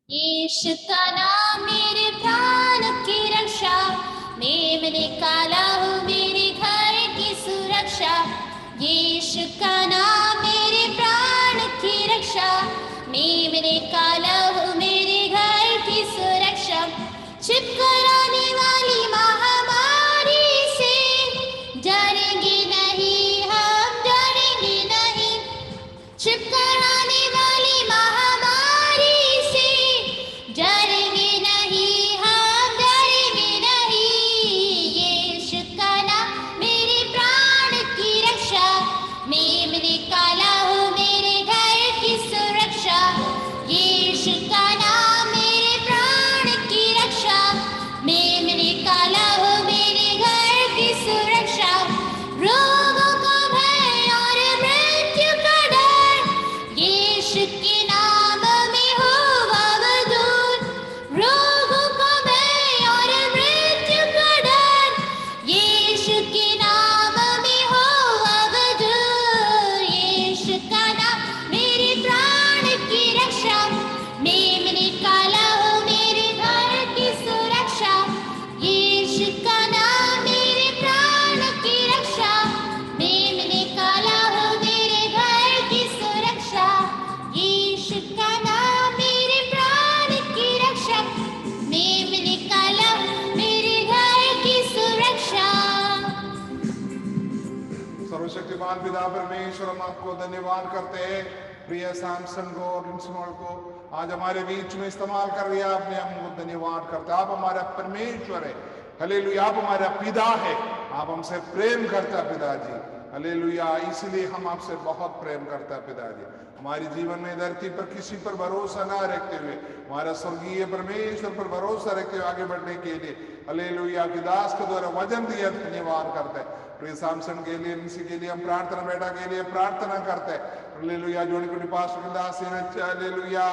यीशु का नाम मेरे प्राण की रक्षा, मैं निकाला हूँ मेरे घर की सुरक्षा। यीशु का नाम मेरे प्राण की रक्षा, मैं निकाला हूँ मेरे घर की सुरक्षा। छिपकराने वाली महामारी से डरेंगे नहीं, हम डरेंगे नहीं। छिपकराने वाली महामारी से डरेंगे नहीं, हम डरेंगे नहीं। यीशु का नाम मेरे प्राण की रक्षा, मैं निकाला हूँ मेरे घर की सुरक्षा। यीशु का नाम मेरे प्राण की रक्षा, मैं निकाला हूँ मेरे घर की सुरक्षा। रोगों का भय और मृत्यु का डर यीशु के नाम में होगा दूर। रोग सर्वशक्तिमान पिता परमेश्वर, हम आपको धन्यवाद करते हैं प्रिय सैमसन को और इंस्मॉल को आज हमारे बीच में इस्तेमाल कर लिया आपने, हमको धन्यवाद करते हैं। आप हमारा परमेश्वर है, हालेलुया, आप हमारा पिता है, आप हमसे प्रेम करता है पिताजी, हालेलुया, इसलिए हम आपसे बहुत प्रेम करता है पिताजी। हमारे जीवन में धरती पर किसी पर भरोसा ना रखते हुए हमारा स्वर्गीय परमेश्वर पर भरोसा रखते हुए आगे बढ़ने के लिए हालेलुया की दास के द्वारा वचन दिया, धन्यवाद करते हैं। प्रिय सैमसन के लिए, इसी के लिए हम प्रार्थना, बेटा के लिए प्रार्थना करते हैं, हालेलुया, जोड़ी कोटी पास्टर की दास, हालेलुया,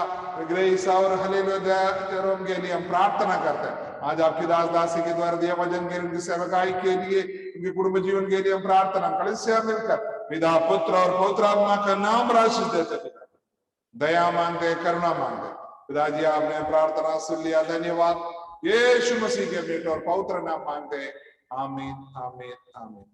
ग्रेस और हालेलुया जेरोम के लिए हम प्रार्थना करते हैं। आज आपकी दास दासी के द्वारा दिया वचन के उनकी सेवकाई के लिए, उनके कुटुंब जीवन के लिए हम प्रार्थना कलीसिया मिलकर पिता पुत्र और पवित्र आत्मा का नाम आशीष देते पिता, दया मांगते, करुणा मांगते पिताजी, आपने प्रार्थना सुन लिया, धन्यवाद। यीशु मसीह के बेटे और पवित्र नाम मांगते, आमीन आमीन आमीन।